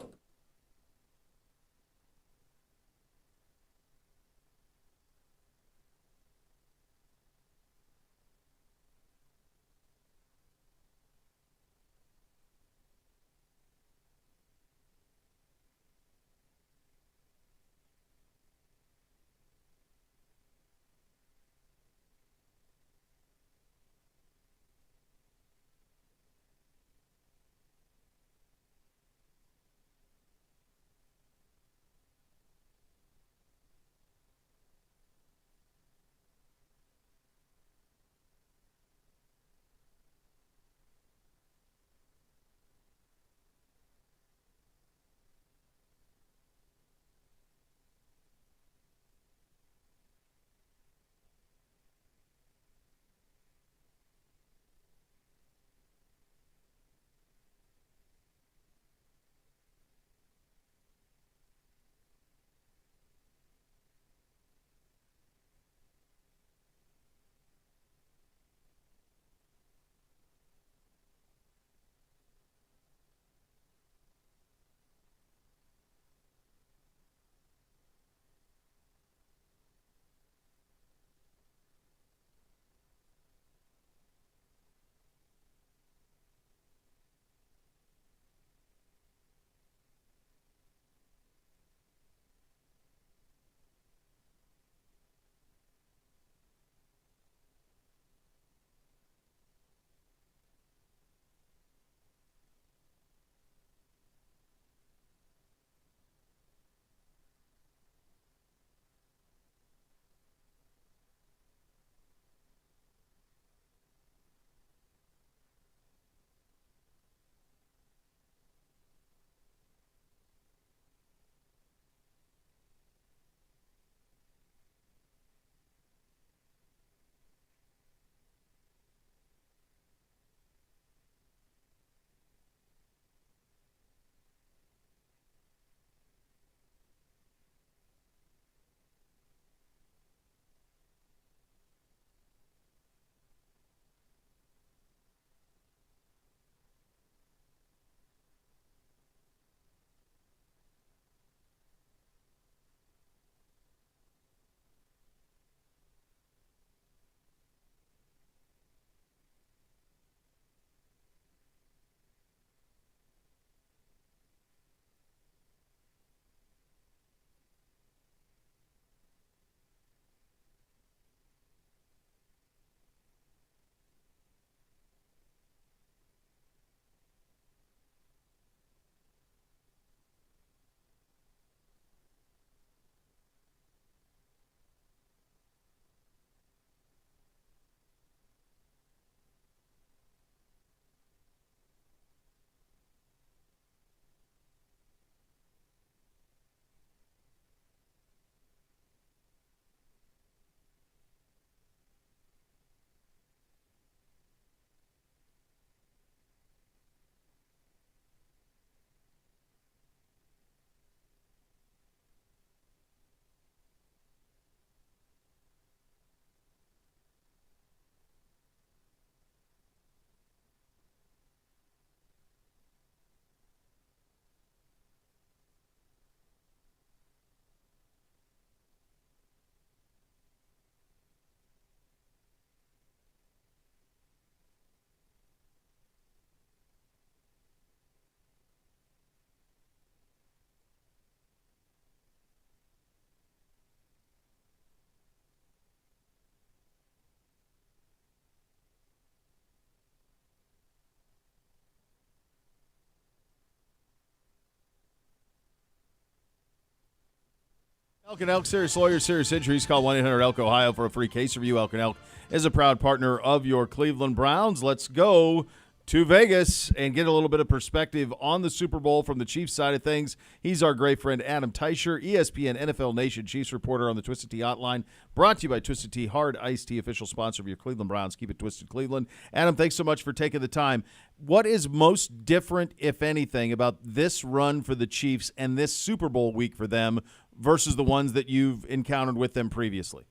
Elk and Elk, serious lawyers, serious injuries. Call 1-800-ELK Ohio for a free case review. Elk and Elk is a proud partner of your Cleveland Browns. Let's go to Vegas and get a little bit of perspective on the Super Bowl from the Chiefs side of things. He's our great friend Adam Teicher, ESPN NFL Nation Chiefs reporter on the Twisted Tea Hotline, brought to you by Twisted Tea, hard iced tea, official sponsor of your Cleveland Browns. Keep it twisted, Cleveland. Adam, thanks so much for taking the time. What is most different, if anything, about this run for the Chiefs and this Super Bowl week for them versus the ones that you've encountered with them previously?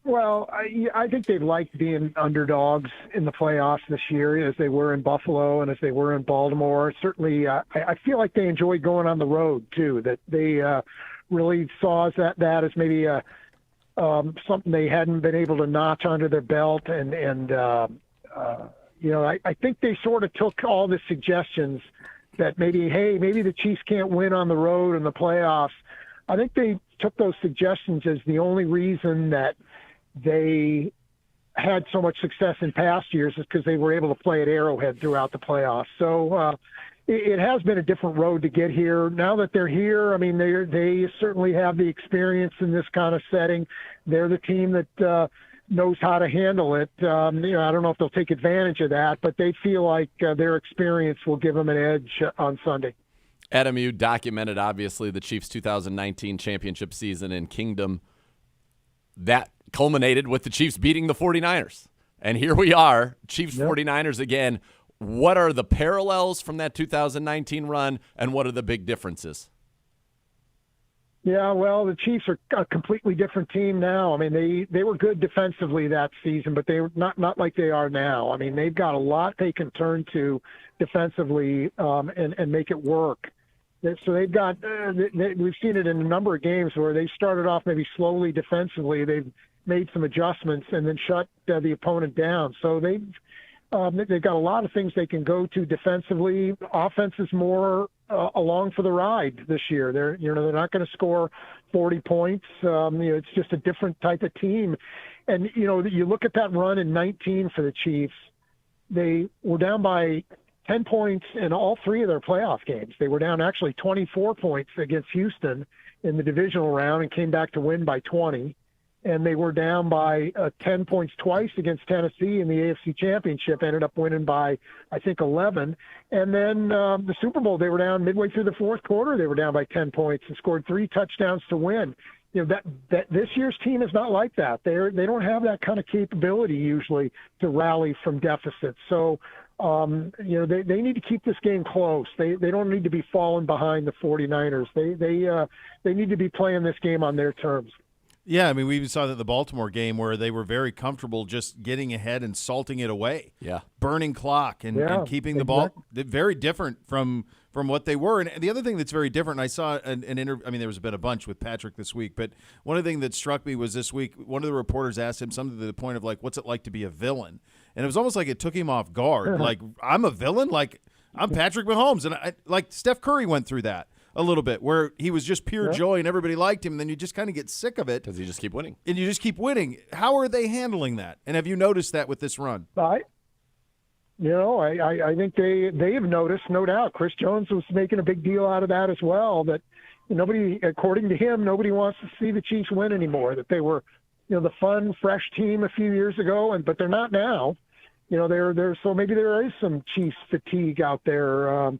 Well, I think they've liked being underdogs in the playoffs this year, as they were in Buffalo and as they were in Baltimore. Certainly, I feel like they enjoy going on the road too. That they really saw that as maybe something they hadn't been able to notch under their belt, and I think they sort of took all the suggestions that maybe the Chiefs can't win on the road in the playoffs. I think they took those suggestions as the only reason that they had so much success in past years is because they were able to play at Arrowhead throughout the playoffs. So it has been a different road to get here. Now that they're here, I mean, they certainly have the experience in this kind of setting. They're the team that knows how to handle it. I don't know if they'll take advantage of that, but they feel like their experience will give them an edge on Sunday. Adam, you documented, obviously, the Chiefs' 2019 championship season in Kingdom. That culminated with the Chiefs beating the 49ers. And here we are, Chiefs 49ers again. What are the parallels from that 2019 run, and what are the big differences? Yeah, well, the Chiefs are a completely different team now. I mean, they were good defensively that season, but they were not like they are now. I mean, they've got a lot they can turn to defensively and make it work. So they've got we've seen it in a number of games where they started off maybe slowly defensively. They've made some adjustments and then shut the opponent down. So they've got a lot of things they can go to defensively. Offense is more along for the ride this year. They're not going to score 40 points. It's just a different type of team. And you look at that run in 19 for the Chiefs. They were down by 10 points in all three of their playoff games. They were down actually 24 points against Houston in the divisional round and came back to win by 20. And they were down by 10 points twice against Tennessee in the AFC Championship, ended up winning by, I think, 11. And then the Super Bowl, they were down midway through the fourth quarter. They were down by 10 points and scored 3 touchdowns to win. That this year's team is not like that. They don't have that kind of capability usually to rally from deficits. So, they need to keep this game close. They don't need to be falling behind the 49ers. They need to be playing this game on their terms. Yeah, I mean, we even saw that in the Baltimore game where they were very comfortable just getting ahead and salting it away. Yeah. Burning clock and keeping the ball. Very different from what they were. And the other thing that's very different, and I saw an interview, I mean, there was been a bunch with Patrick this week, but one of the things that struck me was this week, one of the reporters asked him something to the point of, like, what's it like to be a villain? And it was almost like it took him off guard. Like, I'm a villain? Like, I'm Patrick Mahomes. And like Steph Curry went through that a little bit, where he was just pure joy and everybody liked him, and then you just kind of get sick of it. Because you just keep winning. And you just keep winning. How are they handling that? And have you noticed that with this run? I think they have noticed, no doubt. Chris Jones was making a big deal out of that as well, that nobody, according to him, nobody wants to see the Chiefs win anymore, that they were the fun, fresh team a few years ago, but they're not now. So maybe there is some Chiefs fatigue out there.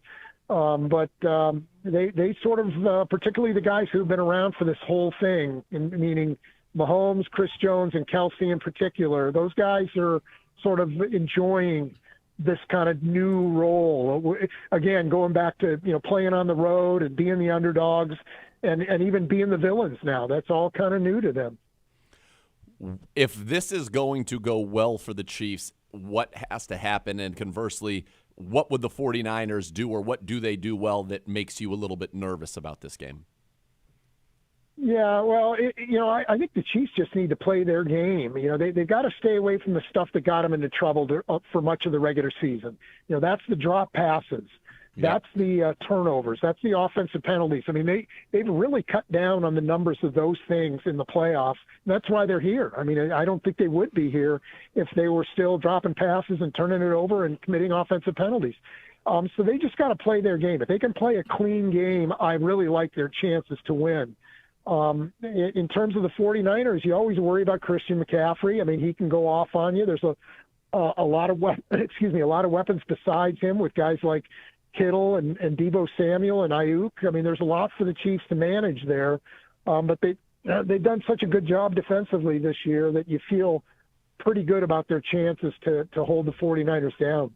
But they sort of, particularly the guys who've been around for this whole thing, meaning Mahomes, Chris Jones, and Kelsey in particular, those guys are sort of enjoying this kind of new role. Again, going back to, playing on the road and being the underdogs and even being the villains now. That's all kind of new to them. If this is going to go well for the Chiefs, what has to happen? And conversely, what would the 49ers do, or what do they do well that makes you a little bit nervous about this game? Yeah, well, I think the Chiefs just need to play their game. They've got to stay away from the stuff that got them into trouble for much of the regular season. That's the drop passes. That's the turnovers. That's the offensive penalties. I mean, they've really cut down on the numbers of those things in the playoffs. That's why they're here. I mean, I don't think they would be here if they were still dropping passes and turning it over and committing offensive penalties. So they just got to play their game. If they can play a clean game, I really like their chances to win. In terms of the 49ers, you always worry about Christian McCaffrey. I mean, he can go off on you. There's a lot of a lot of weapons besides him with guys like Kittle and Deebo Samuel and Ayuk. I mean, there's a lot for the Chiefs to manage there, but they've done such a good job defensively this year that you feel pretty good about their chances to hold the 49ers down.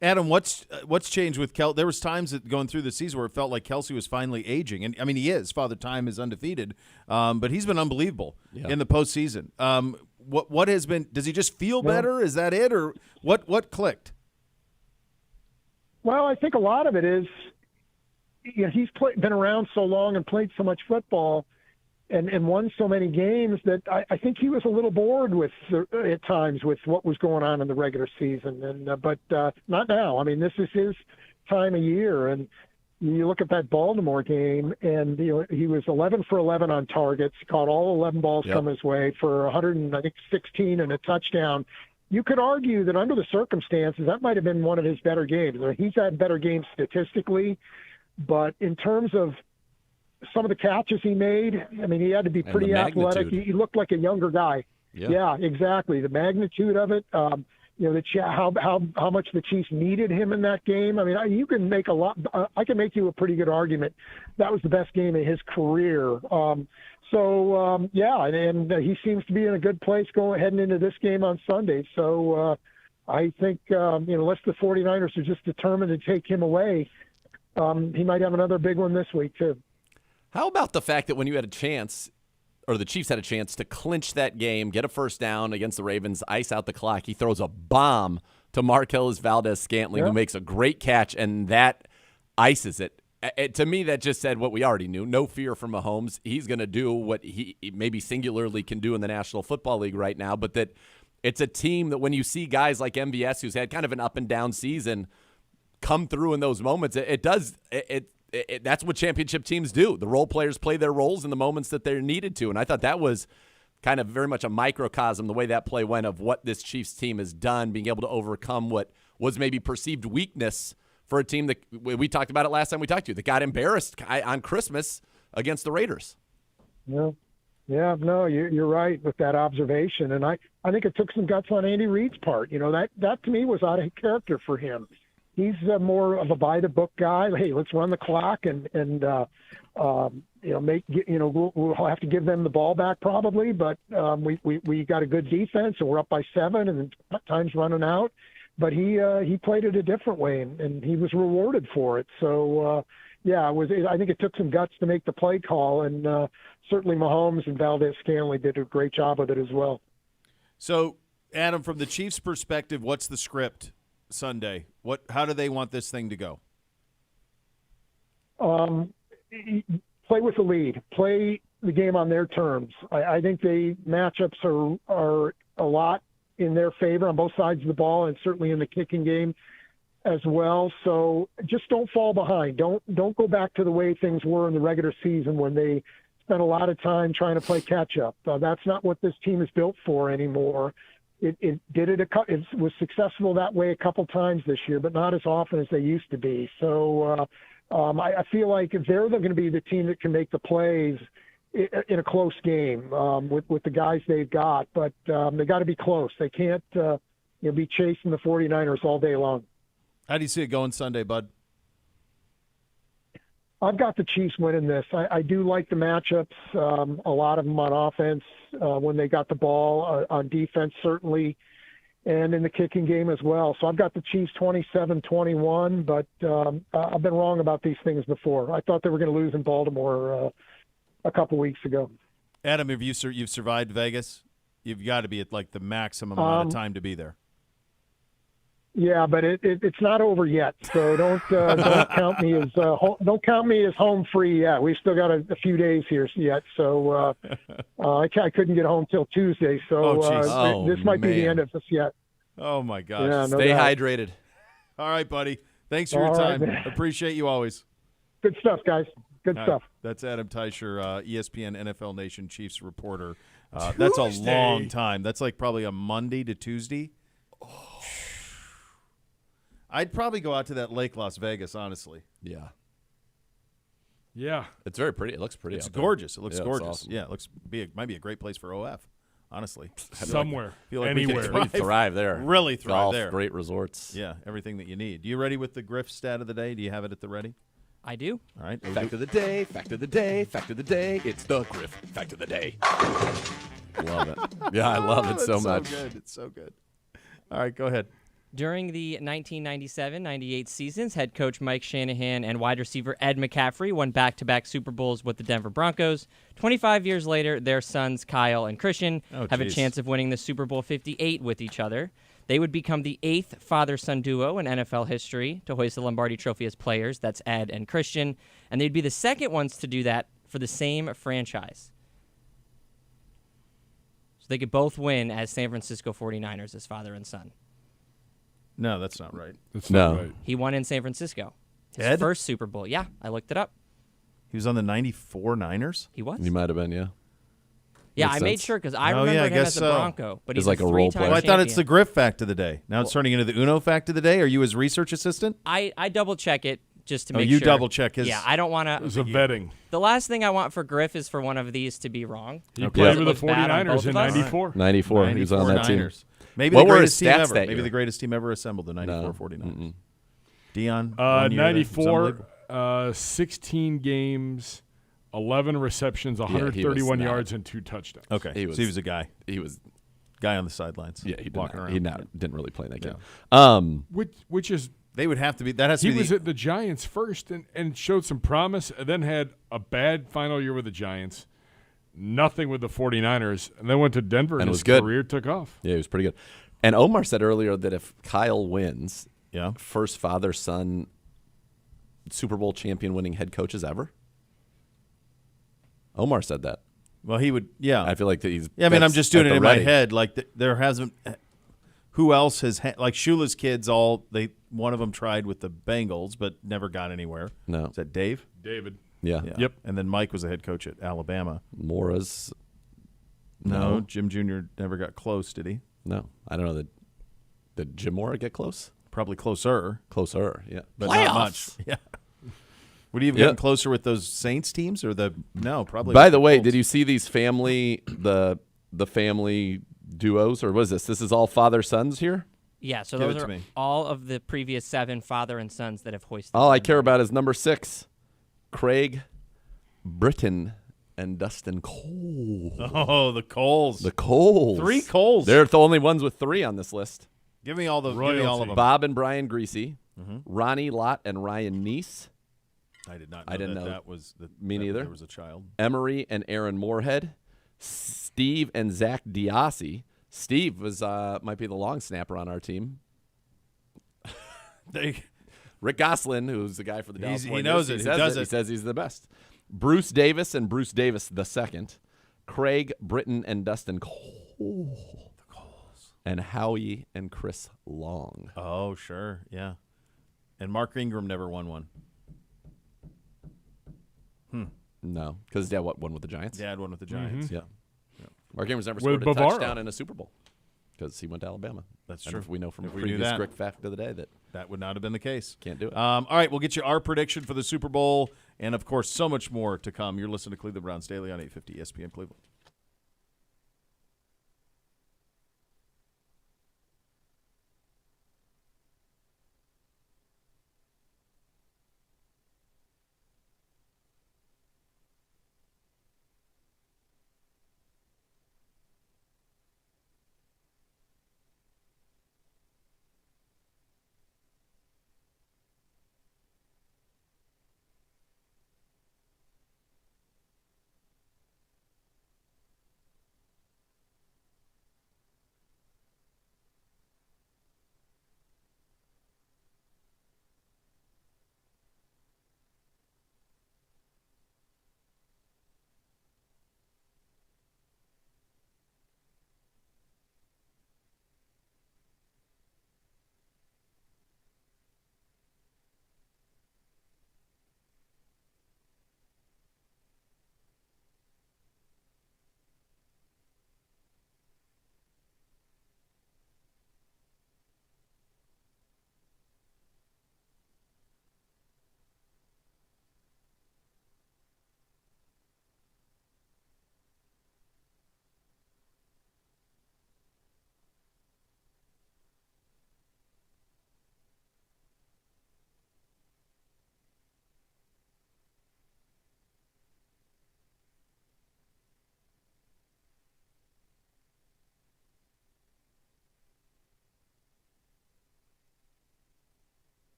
Adam, what's changed with Kelsey? There was times that going through the season where it felt like Kelsey was finally aging, and I mean he is. Father Time is undefeated, but he's been unbelievable in the postseason. What has been? Does he just feel better? Is that it, or what clicked? Well, I think a lot of it is, he's been around so long and played so much football, and won so many games that I think he was a little bored at times with what was going on in the regular season. But not now. I mean, this is his time of year, and you look at that Baltimore game, and he was 11 for 11 on targets, caught all 11 balls come his way for 116 and a touchdown. You could argue that under the circumstances, that might have been one of his better games. He's had better games statistically, but in terms of some of the catches he made, I mean, he had to be pretty athletic. He looked like a younger guy. Yeah, exactly. The magnitude of it, how much the Chiefs needed him in that game. I mean, you can make I can make you a pretty good argument that was the best game of his career. And he seems to be in a good place heading into this game on Sunday. So I think, unless the 49ers are just determined to take him away, he might have another big one this week too. How about the fact that when you had a chance, or the Chiefs had a chance to clinch that game, get a first down against the Ravens, ice out the clock, he throws a bomb to Marquez Valdez-Scantling, who makes a great catch, and that ices it. To me, that just said what we already knew. No fear from Mahomes. He's going to do what he maybe singularly can do in the National Football League right now, but that it's a team that when you see guys like MVS, who's had kind of an up-and-down season, come through in those moments, that's what championship teams do. The role players play their roles in the moments that they're needed to. And I thought that was kind of very much a microcosm, the way that play went, of what this Chiefs team has done, being able to overcome what was maybe perceived weakness for a team that we talked about it last time we talked to you, that got embarrassed on Christmas against the Raiders. No, you're right with that observation. And I think it took some guts on Andy Reid's part. That to me was out of character for him. He's more of a by-the-book guy. Hey, let's run the clock and we'll have to give them the ball back probably, but we got a good defense and we're up by 7 and time's running out. But he played it a different way and he was rewarded for it. So I think it took some guts to make the play call, and certainly Mahomes and Valdez-Scantling did a great job with it as well. So, Adam, from the Chiefs' perspective, what's the script Sunday? How do they want this thing to go? Play with the lead. Play the game on their terms. I think the matchups are a lot in their favor on both sides of the ball, and certainly in the kicking game as well. So just don't fall behind. Don't go back to the way things were in the regular season when they spent a lot of time trying to play catch up. That's not what this team is built for anymore. It was successful that way a couple times this year, but not as often as they used to be. So I feel like they're going to be the team that can make the plays in a close game with the guys they've got. But they got to be close. They can't be chasing the 49ers all day long. How do you see it going Sunday, bud? I've got the Chiefs winning this. I do like the matchups, a lot of them on offense when they got the ball, on defense certainly, and in the kicking game as well. So I've got the Chiefs 27-21, but I've been wrong about these things before. I thought they were going to lose in Baltimore a couple weeks ago. Adam, you've survived Vegas? You've got to be at like the maximum amount of time to be there. Yeah, but it's not over yet. So don't count me as home free yet. We've still got a few days here yet. So I couldn't get home till Tuesday. So this might be the end of this yet. Oh my gosh! Yeah, Stay hydrated. All right, buddy. Thanks for your time. Right, appreciate you always. Good stuff, guys. Good stuff. That's Adam Teicher, ESPN NFL Nation Chiefs reporter. That's a long time. That's like probably a Monday to Tuesday. I'd probably go out to that lake, Las Vegas, honestly. Yeah. Yeah. It's very pretty. It looks pretty. It's out there. gorgeous. It looks Yeah, it's gorgeous. awesome. Yeah, it looks might be a great place for OF. Honestly, Somewhere. feel like we could Anywhere. Thrive there. Really thrive Golf, there. Great resorts. Yeah, everything that you need. You ready with the Griff stat of the day? Do you have it at the ready? I do. All right. Fact of the day. Fact of the day. Fact of the day. It's the Griff fact of the day. Love it. Yeah, I love it so It's much. So good. It's so good. All right, go ahead. During the 1997-98 seasons, head coach Mike Shanahan and wide receiver Ed McCaffrey won back-to-back Super Bowls with the Denver Broncos. 25 years later, their sons Kyle and Christian have a chance of winning the Super Bowl 58 with each other. They would become the 8th father-son duo in NFL history to hoist the Lombardi Trophy as players. That's Ed and Christian. And they'd be the second ones to do that for the same franchise. So they could both win as San Francisco 49ers as father and son. No, that's not right. That's No. not right. He won in San Francisco. His Ed? first Super Bowl. Yeah, I looked it up. He was on the 94 Niners? He was? You might have been, yeah. Yeah, Makes I made sense. sure because I Oh, yeah, remembered I him guess as a so. Bronco, but He's he's like a a role three-time player. Well, I thought it's the champion. Griff fact of the day. Now it's turning into the Uno fact of the day. Are you his research assistant? I double check it just to Oh, make you sure. double check his. Yeah, I don't want It was to. a vetting. The last thing I want for Griff is for one of these to be wrong. He Okay. played It with looks the bad on 49ers both in of us. 94. 94. He was on that team. Niners. Maybe What the were greatest his team stats ever. that Maybe year? the greatest team ever assembled, the 94 No. 49ers. Dion? 1 year there. It was 94, unbelievable. 16 games, 11 receptions, he was 131 not- yards, and 2 touchdowns. Okay, He so he was a guy. He was, Guy on the sidelines. yeah, he did walking not, around. He didn't really play in that Yeah. game. Which is, They would have to be. That has to he be was the. at the Giants first and showed some promise, and then had a bad final year with the Giants, nothing with the 49ers, and then went to Denver, and was his good. career took off. Yeah, he was pretty good. And Omar said earlier that if Kyle wins, Yeah. first father-son Super Bowl champion winning head coaches ever. Omar said that. Well, he would. Yeah. I feel like that he's. Yeah, I mean, I'm that's just doing at it the in ready. my head. Like there hasn't. Who else has like Shula's kids? One of them tried with the Bengals, but never got anywhere. No. Is that Dave? David. Yeah. Yeah. Yep. And then Mike was a head coach at Alabama. Mora's. No, Jim Jr. never got close, did he? No. I don't know. Did Jim Mora get close? Probably closer, Closer, yeah. but not much. Yeah. Would he have gotten closer with those Saints teams or the? No, probably. By with the way, Colts. did you see these family the family duos, or what is this? This is all father sons here. Yeah, so Give it those to are me. all of the previous 7 father and sons that have hoisted. All the I care Lombardi. about is number 6, Craig Britton and Dustin Cole. Oh, the Coles. The Coles. 3 Coles. They're the only ones with 3 on this list. Give me all of them. Bob and Brian Greasy, Ronnie Lott and Ryan Neese, I did not. Know I didn't that know. that was the, Me that neither. There was a child. Emery and Aaron Moorhead, Steve and Zach Diassi. Steve was might be the long snapper on our team. Rick Goslin, who's the guy for the Dallas He Morning knows News, it. He does He it. says he's the best. Bruce Davis and Bruce Davis II, Craig Britton and Dustin Cole, the Coles, and Howie and Chris Long. Oh, sure, yeah. And Mark Ingram never won one. No, because Dad won with the Giants. Dad won with the Giants. Yeah. Mark Ingram's never With scored a Bavaro. touchdown in a Super Bowl because he went to Alabama. That's And true. if we know from If we knew previous that. Grick fact of the day that That would not have been the case. Can't do it. All right, we'll get you our prediction for the Super Bowl, and of course, so much more to come. You're listening to Cleveland Browns Daily on 850 ESPN Cleveland.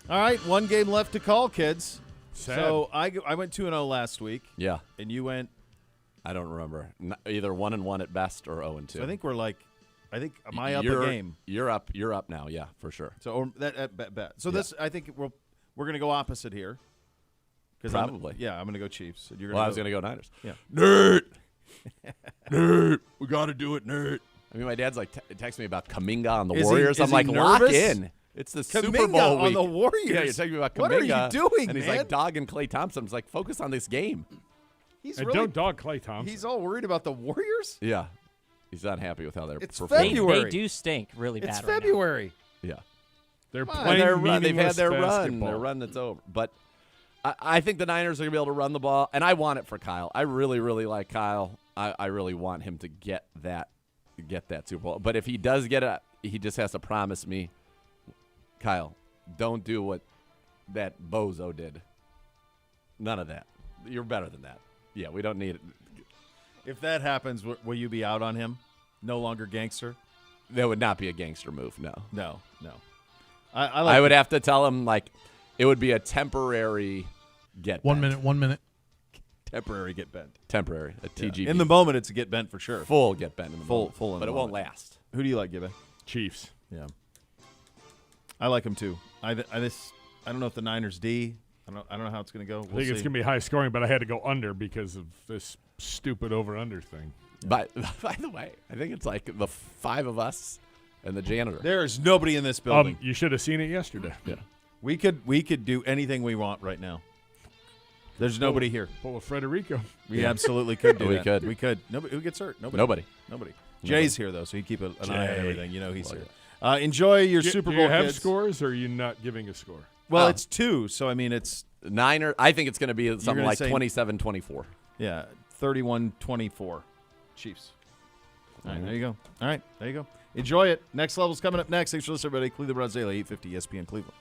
All right, one game left to call, kids. Sad. So I went 2-0 last week. Yeah. And you went. I don't remember. Either 1-1 at best or 0-2. So I think we're like. Am I up a game? You're up. You're up now. Yeah, for sure. So or bet. So this, I think we're going to go opposite here. Probably. I'm going to go Chiefs. And I was going to go Niners. Yeah. Nerd. Nerd. We got to do it, nerd. I mean, my dad's like texting me about Kaminga on the Warriors. I'm like, lock in. It's the Super Bowl week. On the Warriors. Yeah, you're texting me about Kaminga. What are you doing, And he's man? like dogging Klay Thompson. I was like, focus on this game. Don't dog Klay Thompson. He's all worried about the Warriors? Yeah. He's not happy with how they're It's performing. February. They do stink really bad. It's right February. Yeah. They're And playing their run. They've had meaningless their run. basketball. Their run that's over. But I think the Niners are going to be able to run the ball, and I want it for Kyle. I really, really like Kyle. I really want him to get that Super Bowl. But if he does get it, he just has to promise me, Kyle, don't do what that bozo did. None of that. You're better than that. Yeah, we don't need it. If that happens, will you be out on him? No longer gangster? That would not be a gangster move, no. No. I would have to tell him, like, it would be a temporary get bent. 1 minute. Temporary get bent. Temporary, a TGB. In the moment, it's a get bent for sure. Full get bent in the moment. Full in but the it won't moment. last. Who do you like, Gibby? Chiefs. Yeah. I like him too. I don't know if the Niners D. I don't know how it's going to go. I think it's going to be high scoring, but I had to go under because of this stupid over-under thing. By the way, I think it's like the 5 of us and the janitor. There is nobody in this building. You should have seen it yesterday. Yeah. We could do anything we want right now. There's nobody here. Pull a Federico. We absolutely could do We that. could. We could. Nobody. Who gets hurt? Nobody. Jay's here though, so he'd keep an eye on everything. You know he's here. Enjoy your Super Bowl. Do you have kids. scores, or are you not giving a score? Well, it's 2, so I mean it's Niner. I think it's going to be something gonna like say- 27-24. yeah 31-24 Chiefs. All right, there you go. All right, there you go. Enjoy it. Next level's coming up next. Thanks for listening, everybody. Cleveland Browns Daily, 850 ESPN Cleveland.